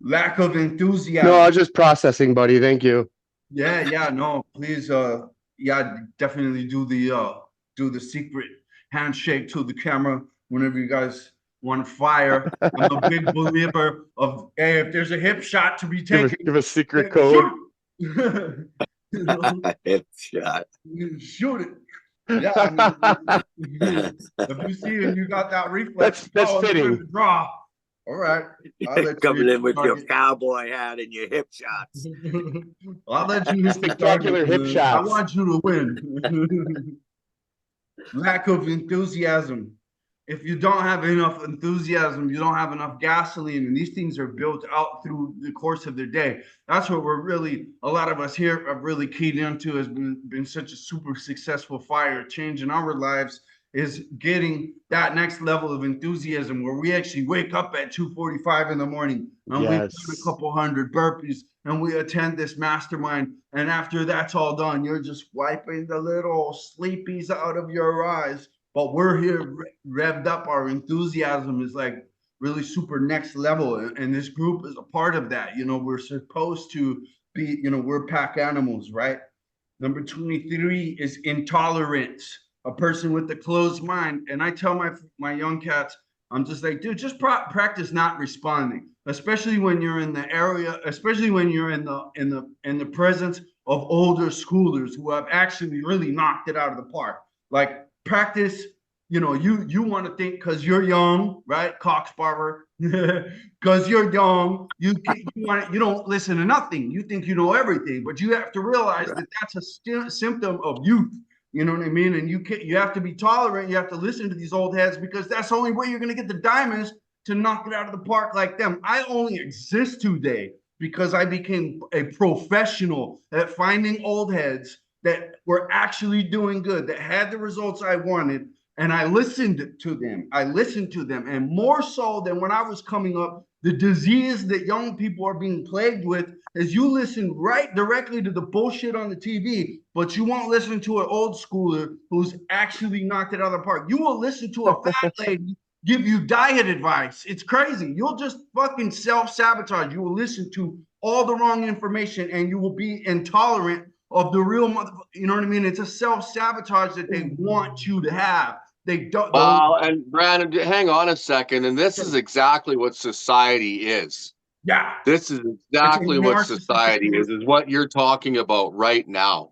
Lack of enthusiasm. No, I was just processing, buddy. Thank you. Yeah, no, please, definitely do the secret handshake to the camera whenever you guys want to fire. I'm a big believer of, hey, if there's a hip shot to be taken, Give a secret code. Shoot. You know, Hip shot. shoot it. Yeah, I mean, if you see and you got that reflex, That's I'm fitting. trying to draw. All right. Coming in with your cowboy hat and your hip shots. I'll let you hit the Spectacular target, hip man. shots. I want you to win. Lack of enthusiasm. If you don't have enough enthusiasm, you don't have enough gasoline, and these things are built out through the course of their day. That's what a lot of us here have really keyed into, has been such a super successful fire change in our lives, is getting that next level of enthusiasm where we actually wake up at 2:45 in the morning and we've done a couple hundred burpees and we attend this mastermind. And after that's all done, you're just wiping the little sleepies out of your eyes. But we're here revved up. Our enthusiasm is like really super next level. And this group is a part of that. You know, we're supposed to be, you know, we're pack animals, right? Number 23 is intolerance. A person with a closed mind. And I tell my young cats, I'm just like, dude, just practice not responding, especially when you're in the area, especially when you're in the presence of older schoolers who have actually really knocked it out of the park. Like practice, you know, you want to think because you're young, right? Cox barber, because you're young, you don't listen to nothing. You think you know everything, but you have to realize that that's a symptom of youth. You know what I mean? And you have to be tolerant. You have to listen to these old heads because that's the only way you're going to get the diamonds to knock it out of the park like them. I only exist today because I became a professional at finding old heads that were actually doing good, that had the results I wanted. And I listened to them. And more so than when I was coming up, the disease that young people are being plagued with is you listen right directly to the bullshit on the TV, but you won't listen to an old schooler who's actually knocked it out of the park. You will listen to a fat lady give you diet advice. It's crazy. You'll just fucking self-sabotage. You will listen to all the wrong information and you will be intolerant of the real you know what I mean? It's a self-sabotage that they want you to have. They don't. And Brandon, hang on a second. And this is exactly what society is. Yeah. This is exactly what society is what you're talking about right now.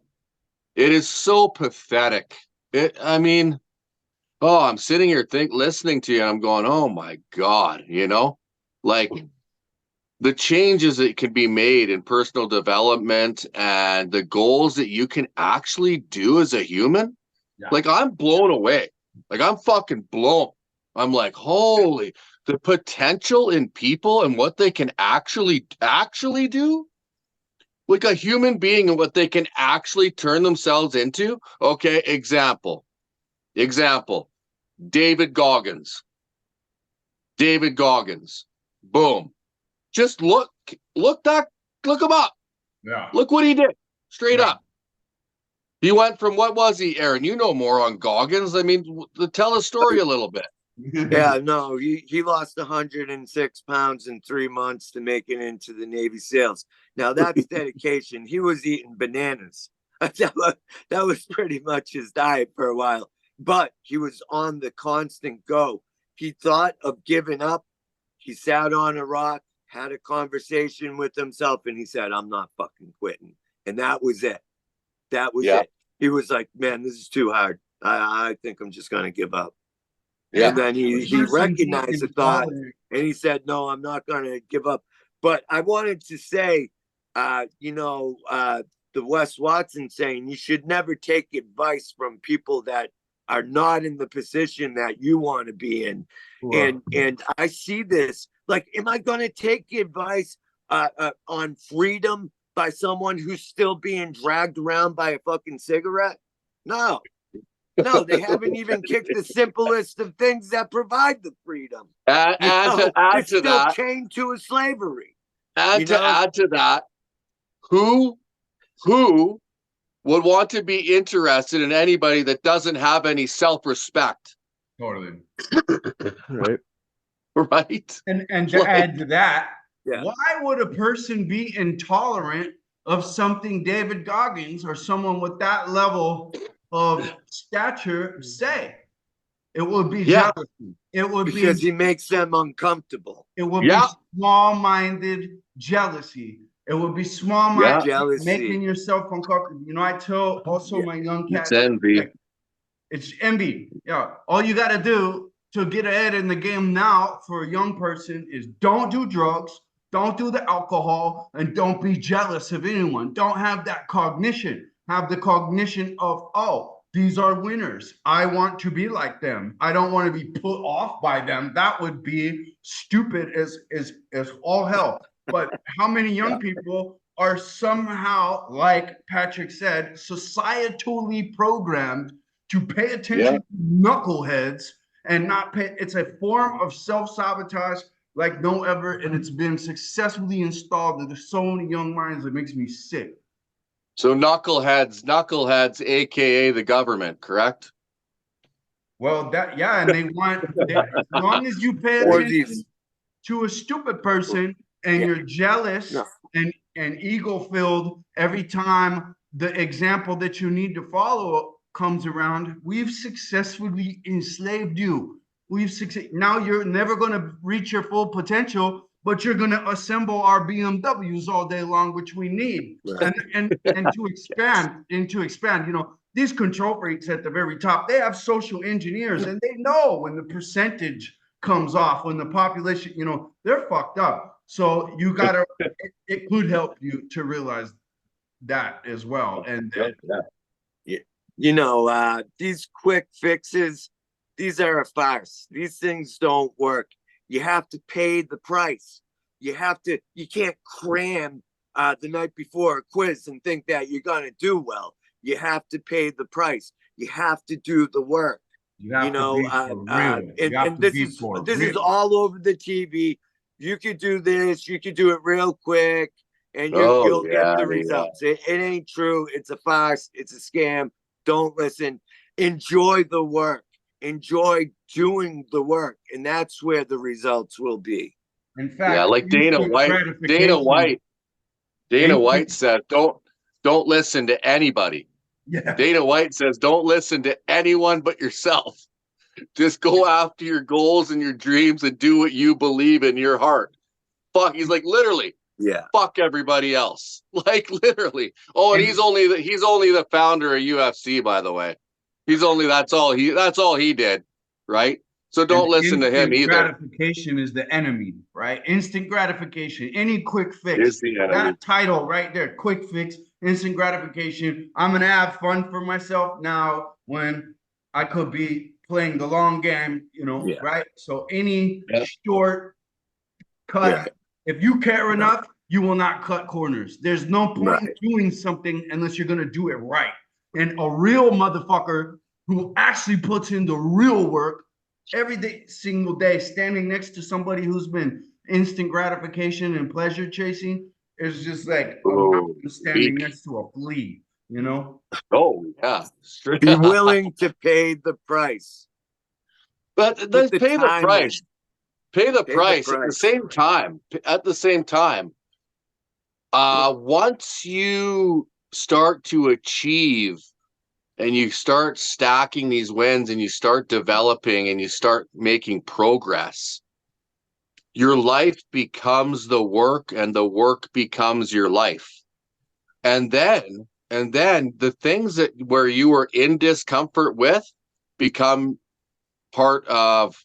It is so pathetic. I mean, oh, I'm sitting here listening to you and I'm going, oh my God, like the changes that can be made in personal development and the goals that you can actually do as a human. Yeah. Like I'm blown away. Like I'm fucking blown. I'm like, holy, the potential in people and what they can actually do. Like a human being and what they can actually turn themselves into. Okay, example. David Goggins. Boom. Just look him up. Yeah. Look what he did. Straight up. He went from, what was he, Aaron? You know more on Goggins. I mean, tell a story a little bit. Yeah, no, he lost 106 pounds in 3 months to make it into the Navy SEALs. Now that's dedication. He was eating bananas. That was pretty much his diet for a while, but he was on the constant go. He thought of giving up. He sat on a rock, had a conversation with himself, and he said, I'm not fucking quitting. And that was it. That was it. He was like, man, this is too hard. I think I'm just going to give up. Yeah. And then he recognized the thought and he said, no, I'm not going to give up. But I wanted to say, the Wes Watson saying, you should never take advice from people that are not in the position that you want to be in. Wow. And I see this, like, am I going to take advice on freedom by someone who's still being dragged around by a fucking cigarette? No, they haven't even kicked the simplest of things that provide the freedom. Add to that, chained to a slavery. Add to that, who would want to be interested in anybody that doesn't have any self-respect? Totally. Right. Right. And to add to that, why would a person be intolerant of something David Goggins or someone with that level of stature say? It would be jealousy. It would because he makes them uncomfortable. It would be small-minded jealousy. It would be small-minded making yourself uncomfortable. I tell also my young cats, it's envy. It's envy. Yeah. All you got to do to get ahead in the game now for a young person is don't do drugs, don't do the alcohol, and don't be jealous of anyone. Don't have that cognition. Have the cognition of, oh, these are winners. I want to be like them. I don't want to be put off by them. That would be stupid as all hell. But how many young people are somehow, like Patrick said, societally programmed to pay attention to knuckleheads and not pay? It's a form of self-sabotage like no ever, and it's been successfully installed into so many young minds that makes me sick. So knuckleheads, aka the government, correct? Well, and they want, as long as you pay attention to a stupid person and you're jealous and ego-filled every time the example that you need to follow comes around, we've successfully enslaved you. Now you're never going to reach your full potential, but you're going to assemble our BMWs all day long, which we need. Right. And to expand, these control freaks at the very top, they have social engineers, and they know when the percentage comes off, when the population, they're fucked up. So you gotta, it could help you to realize that as well. And these quick fixes, these are a farce. These things don't work. You have to pay the price. You can't cram the night before a quiz and think that you're going to do well. You have to pay the price. You have to do the work. You have to be for real. You have and to this be is for this is real. all over the TV. You could do this, you could do it real quick, and Oh, you'll get yeah, the yeah. results. It ain't true. It's a farce. It's a scam. Don't listen. Enjoy the work. Enjoy doing the work, and that's where the results will be. In Yeah, fact, like Dana instant White. Dana gratification. White said, don't listen to anybody. Yeah. Dana White says, don't listen to anyone but yourself. Just go after your goals and your dreams and do what you believe in your heart. Fuck, he's like, literally, Yeah. fuck everybody else. Like, literally. Oh, and he's only the founder of UFC, by the way. That's all he did, right? So don't listen to him either. Gratification is the enemy, right? Instant gratification, any quick fix. Is the enemy. That title right there, quick fix, instant gratification. I'm gonna have fun for myself now when I could be playing the long game, right? So any short cut, Yeah. if you care enough, you will not cut corners. There's no point in Right. doing something unless you're gonna do it right. And a real motherfucker who actually puts in the real work every day, single day, standing next to somebody who's been instant gratification and pleasure chasing is just like a mountain standing next to a flea, Oh, yeah. Be willing to pay the price. But then pay the price. Pay the price at the same time. Once you start to achieve and you start stacking these wins and you start developing and you start making progress, your life becomes the work and the work becomes your life. And then the things where you were in discomfort with become part of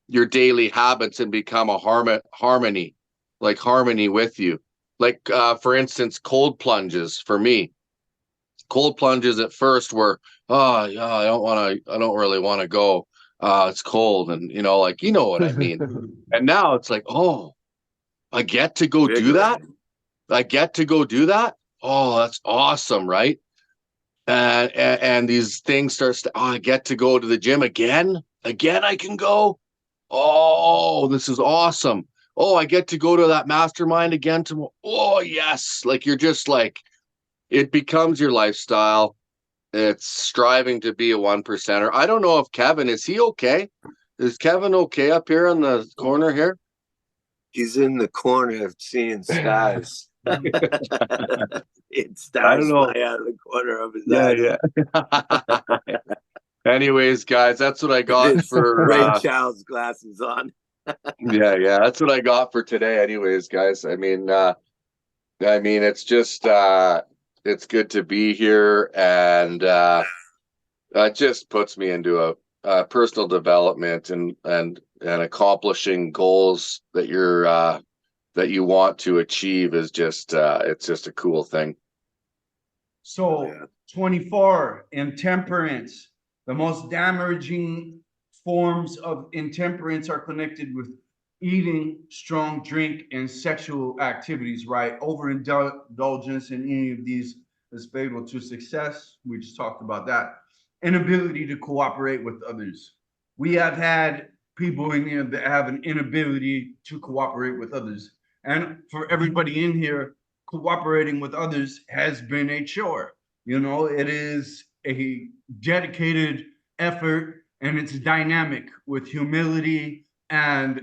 your daily habits and become a harmony with you. Like, for instance, cold plunges for me. Cold plunges at first were, oh yeah, I don't really want to go. It's cold, and you know what I mean. And now it's like, oh, I get to go do that. Oh, that's awesome, right? And these things I get to go to the gym again. Again, I can go. Oh, this is awesome. Oh, I get to go to that mastermind again tomorrow. Oh, yes. Like, you're just like, it becomes your lifestyle. It's striving to be a 1%er. I don't know if Kevin, is he okay? Is Kevin okay up here in the corner here? He's in the corner seeing stars. It stars fly out of the corner of his eye. Yeah. Anyways, guys, that's what I got for Ray Charles glasses on. Yeah, that's what I got for today. Anyways, guys, I mean, it's just it's good to be here, and it just puts me into a personal development and accomplishing goals that you want to achieve is just it's just a cool thing. So 24, intemperance. The most damaging forms of intemperance are connected with eating, strong drink, and sexual activities, right? Overindulgence in any of these is fatal to success. We just talked about that. Inability to cooperate with others. We have had people in here that have an inability to cooperate with others. And for everybody in here, cooperating with others has been a chore. It is a dedicated effort, and it's dynamic with humility and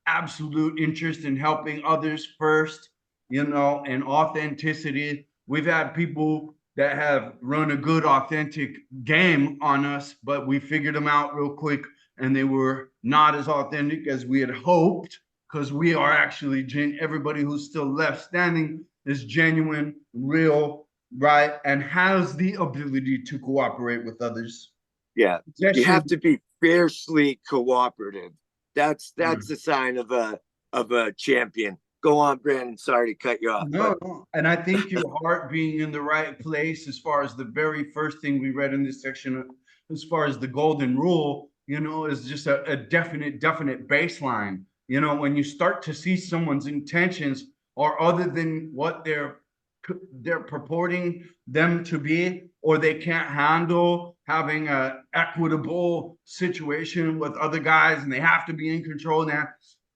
absolute interest in helping others first, and authenticity. We've had people that have run a good, authentic game on us, but we figured them out real quick, and they were not as authentic as we had hoped, because we are actually everybody who's still left standing is genuine, real, right, and has the ability to cooperate with others. Yeah, you have to be fiercely cooperative. That's the sign of a champion. Go on, Brandon. Sorry to cut you off. No. And I think your heart being in the right place, as far as the very first thing we read in this section, as far as the golden rule, is just a definite baseline. When you start to see someone's intentions are other than what they're purporting them to be, or they can't handle having a equitable situation with other guys, and they have to be in control now.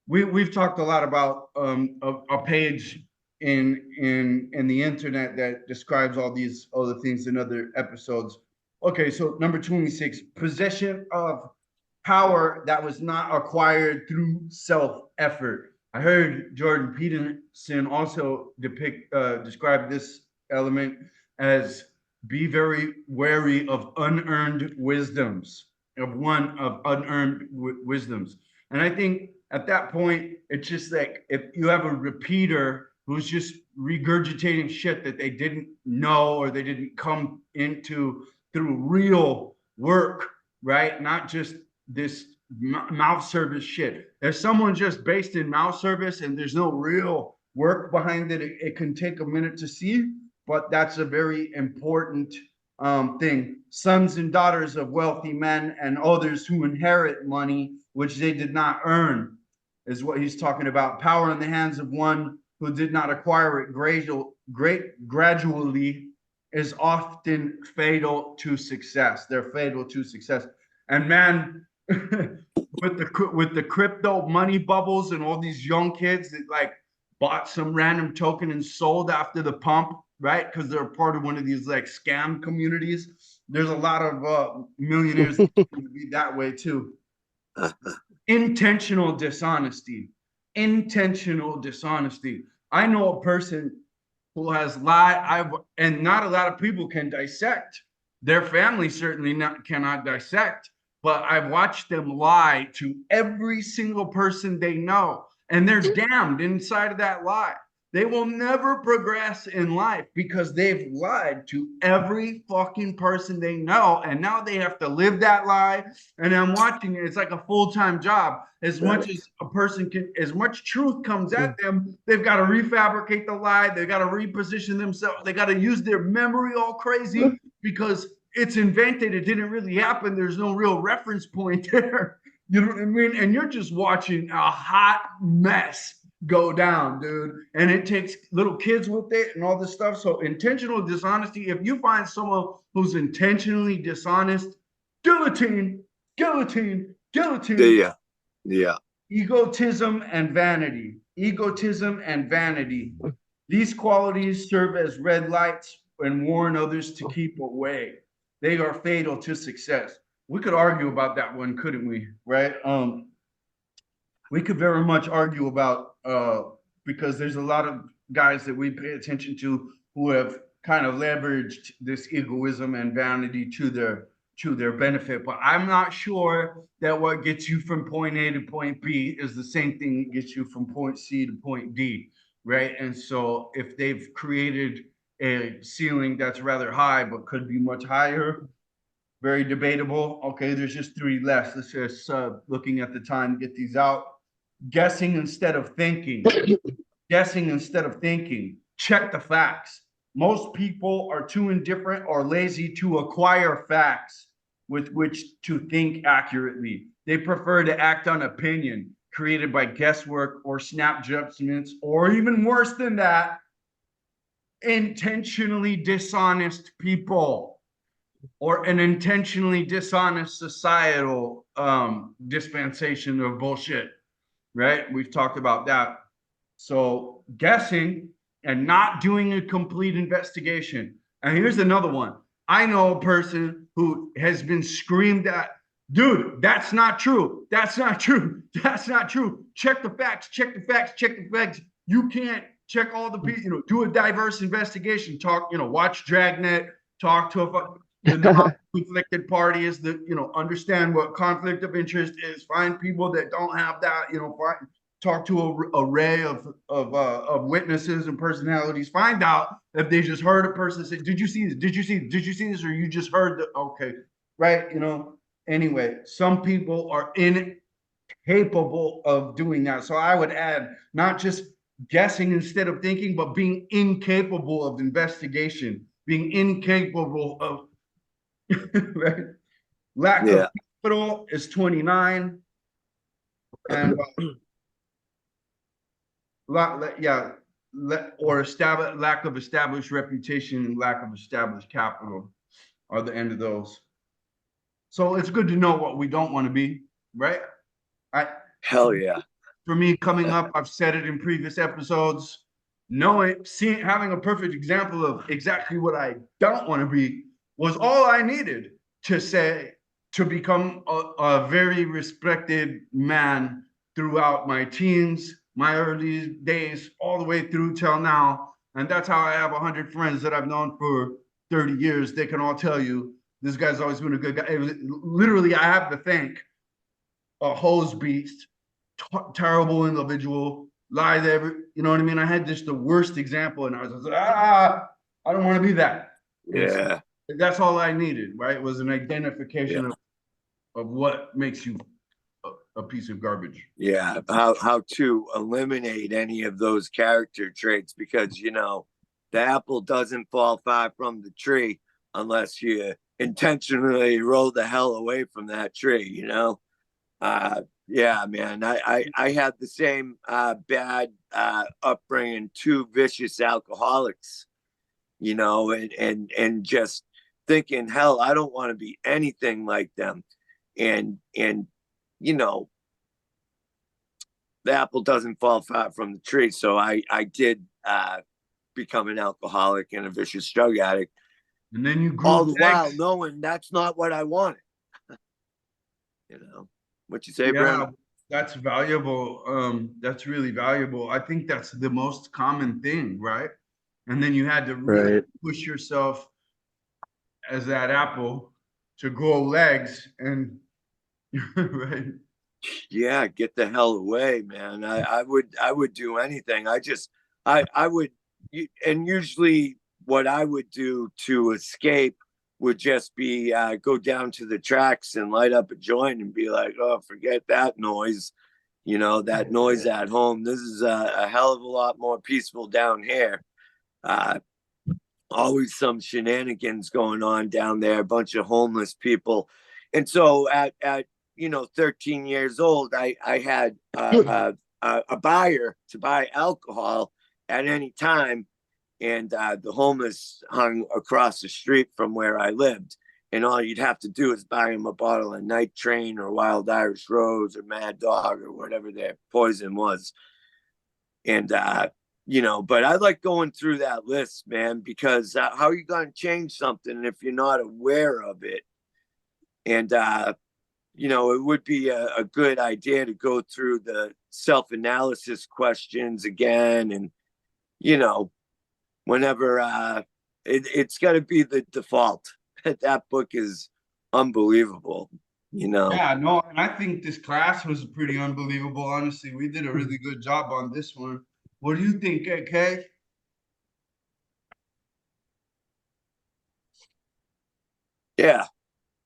We've talked a lot about a page in the internet that describes all these other things in other episodes. Okay, so number 26, possession of power that was not acquired through self-effort. I heard Jordan Peterson also describe this element as be very wary of unearned wisdoms, of unearned wisdoms. And I think at that point, it's just like if you have a repeater who's just regurgitating shit that they didn't know or they didn't come into through real work, right? Not just this mouth service shit. If someone's just based in mouth service and there's no real work behind it, it can take a minute to see, but that's a very important thing. Sons and daughters of wealthy men and others who inherit money which they did not earn is what he's talking about. Power in the hands of one who did not acquire it gradually is often fatal to success. They're fatal to success. And man, with the crypto money bubbles and all these young kids that like bought some random token and sold after the pump, right? Because they're part of one of these like scam communities. There's a lot of millionaires that be that way too. Intentional dishonesty. Intentional dishonesty. I know a person who has lied, and not a lot of people can dissect. Their family certainly cannot dissect, but I've watched them lie to every single person they know, and they're damned inside of that lie. They will never progress in life because they've lied to every fucking person they know, and now they have to live that lie. And I'm watching it. It's like a full-time job. As much as a person can, as much truth comes at them, they've got to refabricate the lie. They've got to reposition themselves. They got to use their memory all crazy because it's invented. It didn't really happen. There's no real reference point there. You know what I mean? And you're just watching a hot mess go down, dude. And it takes little kids with it and all this stuff. So intentional dishonesty, if you find someone who's intentionally dishonest, guillotine, guillotine, guillotine. Yeah. Egotism and vanity. Egotism and vanity. These qualities serve as red lights and warn others to keep away. They are fatal to success. We could argue about that one, couldn't we? Right? We could very much argue about because there's a lot of guys that we pay attention to who have kind of leveraged this egoism and vanity to their benefit. But I'm not sure that what gets you from point A to point B is the same thing that gets you from point C to point D, right? And so if they've created a ceiling that's rather high but could be much higher, very debatable. Okay, there's just three less. Let's just looking at the time, get these out. Guessing instead of thinking. Guessing instead of thinking. Check the facts. Most people are too indifferent or lazy to acquire facts with which to think accurately. They prefer to act on opinion created by guesswork or snap judgments, or even worse than that, intentionally dishonest people or an intentionally dishonest societal dispensation of bullshit. Right? We've talked about that. So guessing and not doing a complete investigation. And here's another one. I know a person who has been screamed at, dude, that's not true. That's not true. That's not true. Check the facts, check the facts, check the facts. You can't check all the people, do a diverse investigation. Talk, watch Dragnet, talk to the non-conflicted parties that understand what conflict of interest is. Find people that don't have that. Talk to a array of witnesses and personalities. Find out if they just heard a person say, "Did you see this? Did you see? Did you see this? Or you just heard the?" Okay, right? Anyway, some people are incapable of doing that. So I would add not just guessing instead of thinking, but being incapable of investigation, being incapable of right? Lack of capital is 29. And lack of established reputation and lack of established capital are the end of those. So it's good to know what we don't want to be, right? I Hell yeah. For me coming up, I've said it in previous episodes, having a perfect example of exactly what I don't want to be was all I needed to say to become a very respected man throughout my teens, my early days, all the way through till now. And that's how I have 100 friends that I've known for 30 years. They can all tell you this guy's always been a good guy. Literally, I have to thank a hose beast, terrible individual, lied every, you know what I mean? I had just the worst example, and I was like, I don't want to be that. Yeah. That's all I needed, right? It was an identification Yeah. of what makes you a piece of garbage. Yeah. How to eliminate any of those character traits, because, you know, the apple doesn't fall far from the tree unless you intentionally roll the hell away from that tree, you know? Yeah, man, I had the same bad upbringing, two vicious alcoholics, you know, and just thinking, hell, I don't want to be anything like them. And you know, the apple doesn't fall far from the tree. So I did become an alcoholic and a vicious drug addict, And then you all grew the while legs. knowing that's not what I wanted. You know, what you say, Yeah, Brandon? that's valuable. That's really valuable. I think that's the most common thing, right? And then you had to really Right. push yourself as that apple to grow legs and right. Yeah, get the hell away, man. I would do anything. I would, and usually what I would do to escape would just be go down to the tracks and light up a joint and be like, oh, forget that noise. You know, that noise at home. This is a hell of a lot more peaceful down here. Uh, Always some shenanigans going on down there, a bunch of homeless people. And so at 13 years old, I had a buyer to buy alcohol at any time. And the homeless hung across the street from where I lived. And all you'd have to do is buy him a bottle of Night Train or Wild Irish Rose or Mad Dog or whatever their poison was. And but I like going through that list, man, because how are you going to change something if you're not aware of it? And it would be a good idea to go through the self-analysis questions again. And whenever it's got to be the default. That book is unbelievable. Yeah, no, and I think this class was pretty unbelievable. Honestly, we did a really good job on this one. What do you think, AK? Yeah.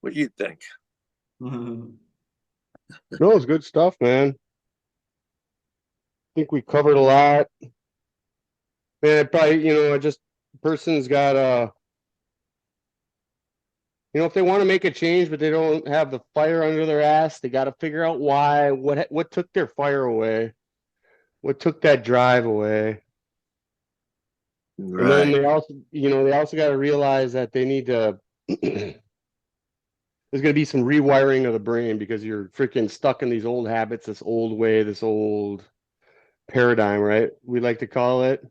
What do you think? No, it's good stuff, man. I think we covered a lot. Man, it probably, just person's got if they want to make a change, but they don't have the fire under their ass, they got to figure out why, what took their fire away, what took that drive away. And then Right. they also got to realize that they need to, there's going to be some rewiring of the brain because you're freaking stuck in these old habits, this old way, this old paradigm, right? We like to call it.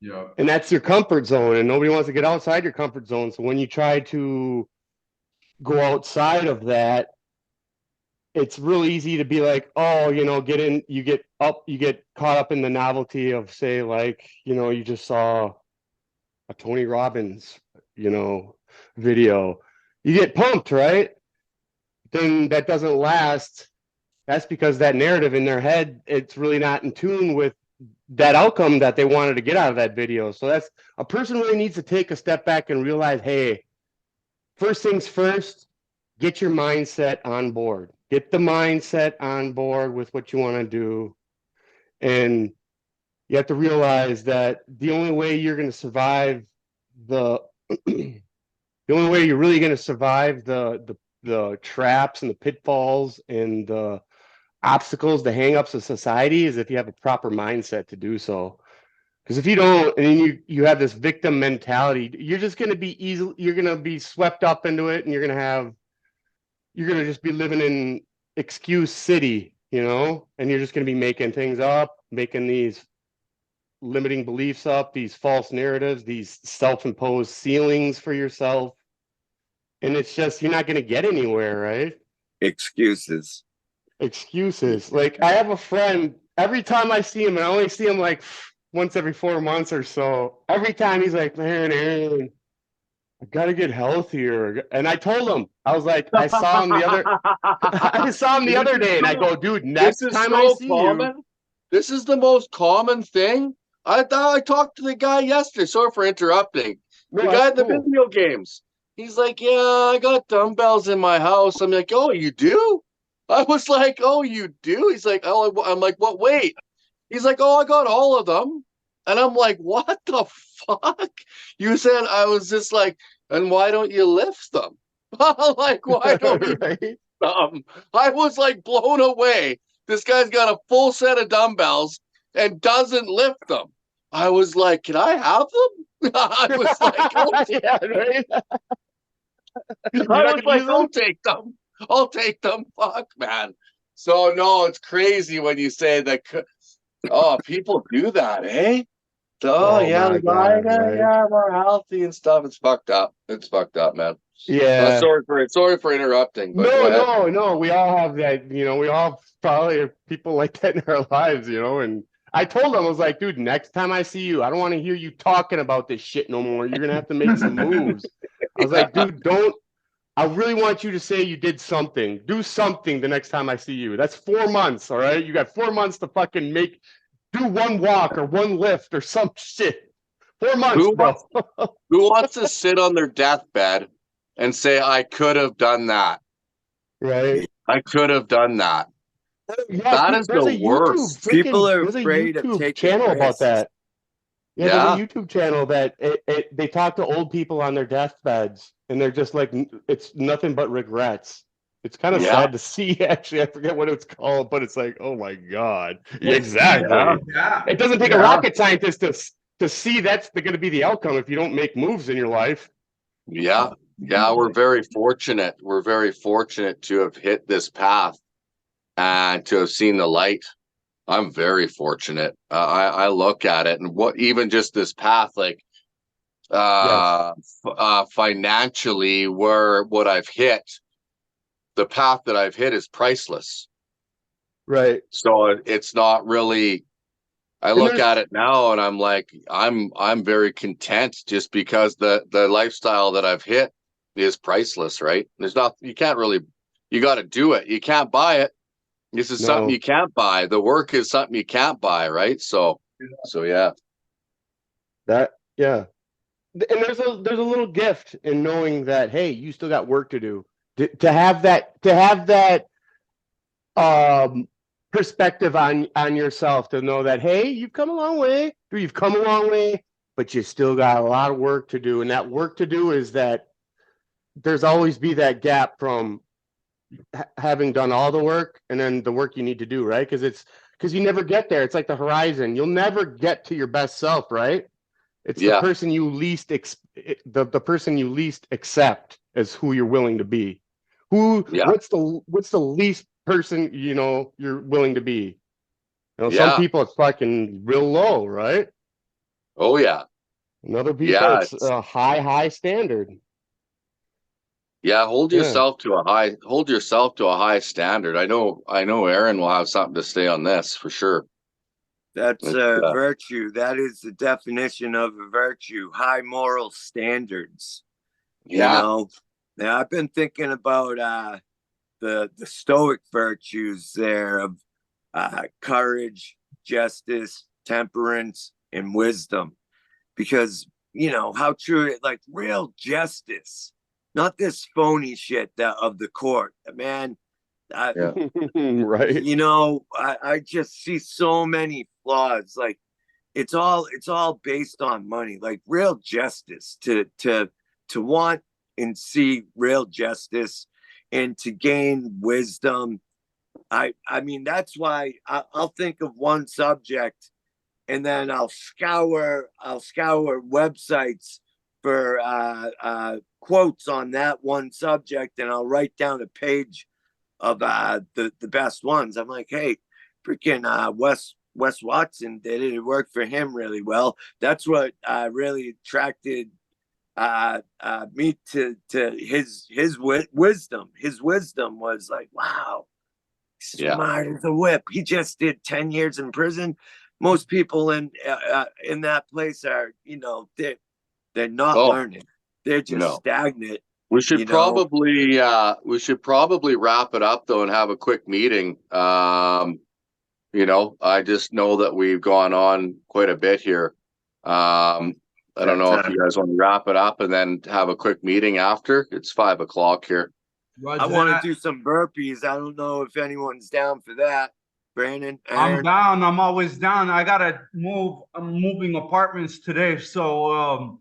Yeah. And that's your comfort zone, and nobody wants to get outside your comfort zone. So when you try to go outside of that, it's real easy to be like, oh, you get caught up in the novelty of, say, like, you just saw a Tony Robbins, video. You get pumped, right? Then that doesn't last. That's because that narrative in their head, it's really not in tune with that outcome that they wanted to get out of that video. So that's a person really needs to take a step back and realize, hey, first things first, get your mindset on board. Get the mindset on board with what you want to do. And you have to realize that the only way you're going to survive the the only way you're really going to survive the traps and the pitfalls and the obstacles, the hangups of society is if you have a proper mindset to do so. Because if you don't, and then you have this victim mentality, you're just going to be you're going to be swept up into it, and you're going to have you're gonna just be living in excuse city, you know, and you're just gonna be making things up, making these limiting beliefs up, these false narratives, these self-imposed ceilings for yourself. And it's just, you're not going to get anywhere, right? Excuses. Excuses. Like, I have a friend, every time I see him, and I only see him like once every 4 months or so, every time he's like, man, Aaron, I gotta get healthier. And I told him, I was like, I saw him the other I saw him the other day, and I go, dude, next This is time I so see common. you. This is the most common thing. I thought I talked to the guy yesterday. Sorry for interrupting. No, The that's guy at the cool. video games. He's like, yeah, I got dumbbells in my house. I'm like, oh, you do? I was like, oh, you do? He's like, oh, I'm like, what weight? He's like, oh, I got all of them. And I'm like, what the fuck? You said, I was just like, and why don't you lift them? I'm like, why don't you Right? lift them? I was like blown away. This guy's got a full set of dumbbells and doesn't lift them. I was like, can I have them? I was like, Yeah, right? You're I not was gonna like, use I'll them? take them. I'll take them. Fuck, man. So no, it's crazy when you say that. Oh, people do that, eh? Oh, Oh yeah, my God, right? yeah, we're healthy and stuff. It's fucked up. It's fucked up, man. Yeah. Sorry for interrupting, but go No, ahead. no. We all have that, you know, we all probably have people like that in our lives, you know. And I told him, I was like, dude, next time I see you, I don't want to hear you talking about this shit no more. You're gonna have to make some moves. I was like, dude, I really want you to say you did something. Do something the next time I see you. That's 4 months, all right? You got 4 months to fucking do one walk or one lift or some shit. 4 months, Who bro. who wants to sit on their deathbed and say, I could have done that? Right? I could have done that. Yeah, That is there's the a YouTube worst. People are there's a afraid of YouTube taking channel about risks. that. Yeah, there's Yeah. a YouTube channel that they talk to old people on their deathbeds, and they're just like, it's nothing but regrets. It's kind of Yeah. sad to see, actually. I forget what it's called, but it's like, oh my God. Yeah, Yeah. exactly. Yeah. It doesn't take a Yeah. rocket scientist to see that's going to be the outcome if you don't make moves in your life. Yeah. Yeah. We're very fortunate. We're very fortunate to have hit this path and to have seen the light. I'm very fortunate. I look at it and what even just this path, like Yes. financially, where what I've hit, the path that I've hit is priceless. Right. So it's not really. I And look there's at it now and I'm like, I'm very content just because the lifestyle that I've hit is priceless, right? There's not, you can't really, you got to do it. You can't buy it. This is something no. you can't buy. The work is something you can't buy, right? So yeah. That, yeah. And there's a little gift in knowing that, hey, you still got work to do. To have that perspective on yourself, to know that, hey, you've come a long way, or you've come a long way, but you still got a lot of work to do. And that work to do is that there's always be that gap from having done all the work and then the work you need to do, right? Because you never get there. It's like the horizon. You'll never get to your best self, right? It's the Yeah. person you least the person you least accept as who you're willing to be. Yeah. What's the least person you're willing to be? Some Yeah. people it's fucking real low, right? Oh yeah. And other people Yeah. it's a high standard. Yeah. Hold Yeah. yourself to a high standard. I know Aaron will have something to say on this for sure. That's a virtue. That is the definition of a virtue. High moral standards. Yeah. You know, now I've been thinking about the Stoic virtues there of courage, justice, temperance, and wisdom. Because how true it, like real justice, not this phony shit of the court, man. Right. I just see so many flaws. Like it's all based on money. Like real justice, to want and see real justice and to gain wisdom. I mean, that's why I'll think of one subject and then I'll scour websites for quotes on that one subject, and I'll write down a page of the best ones. I'm like, hey, freaking Wes Watson did it. It worked for him really well. That's what really attracted me to his wisdom. His wisdom was like, wow, smart as a whip. He just did 10 years in prison. Most people in that place are, you know, they're not learning. They're just stagnant. We should probably wrap it up though and have a quick meeting. You know, I just know that we've gone on quite a bit here. I don't know if you guys want to wrap it up and then have a quick meeting after. It's 5 o'clock here. I want to do some burpees. I don't know if anyone's down for that. Brandon, Aaron. I'm down. I'm always down. I gotta move. I'm moving apartments today, so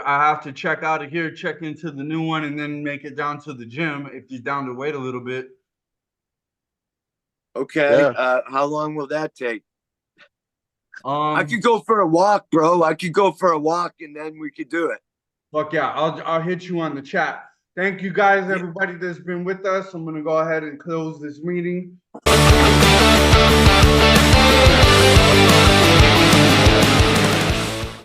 I have to check out of here, check into the new one, and then make it down to the gym. If you're down to wait a little bit. Okay. How long will that take? I could go for a walk, bro. I could go for a walk, and then we could do it. Fuck yeah, I'll hit you on the chat. Thank you guys, everybody that's been with us. I'm gonna go ahead and close this meeting.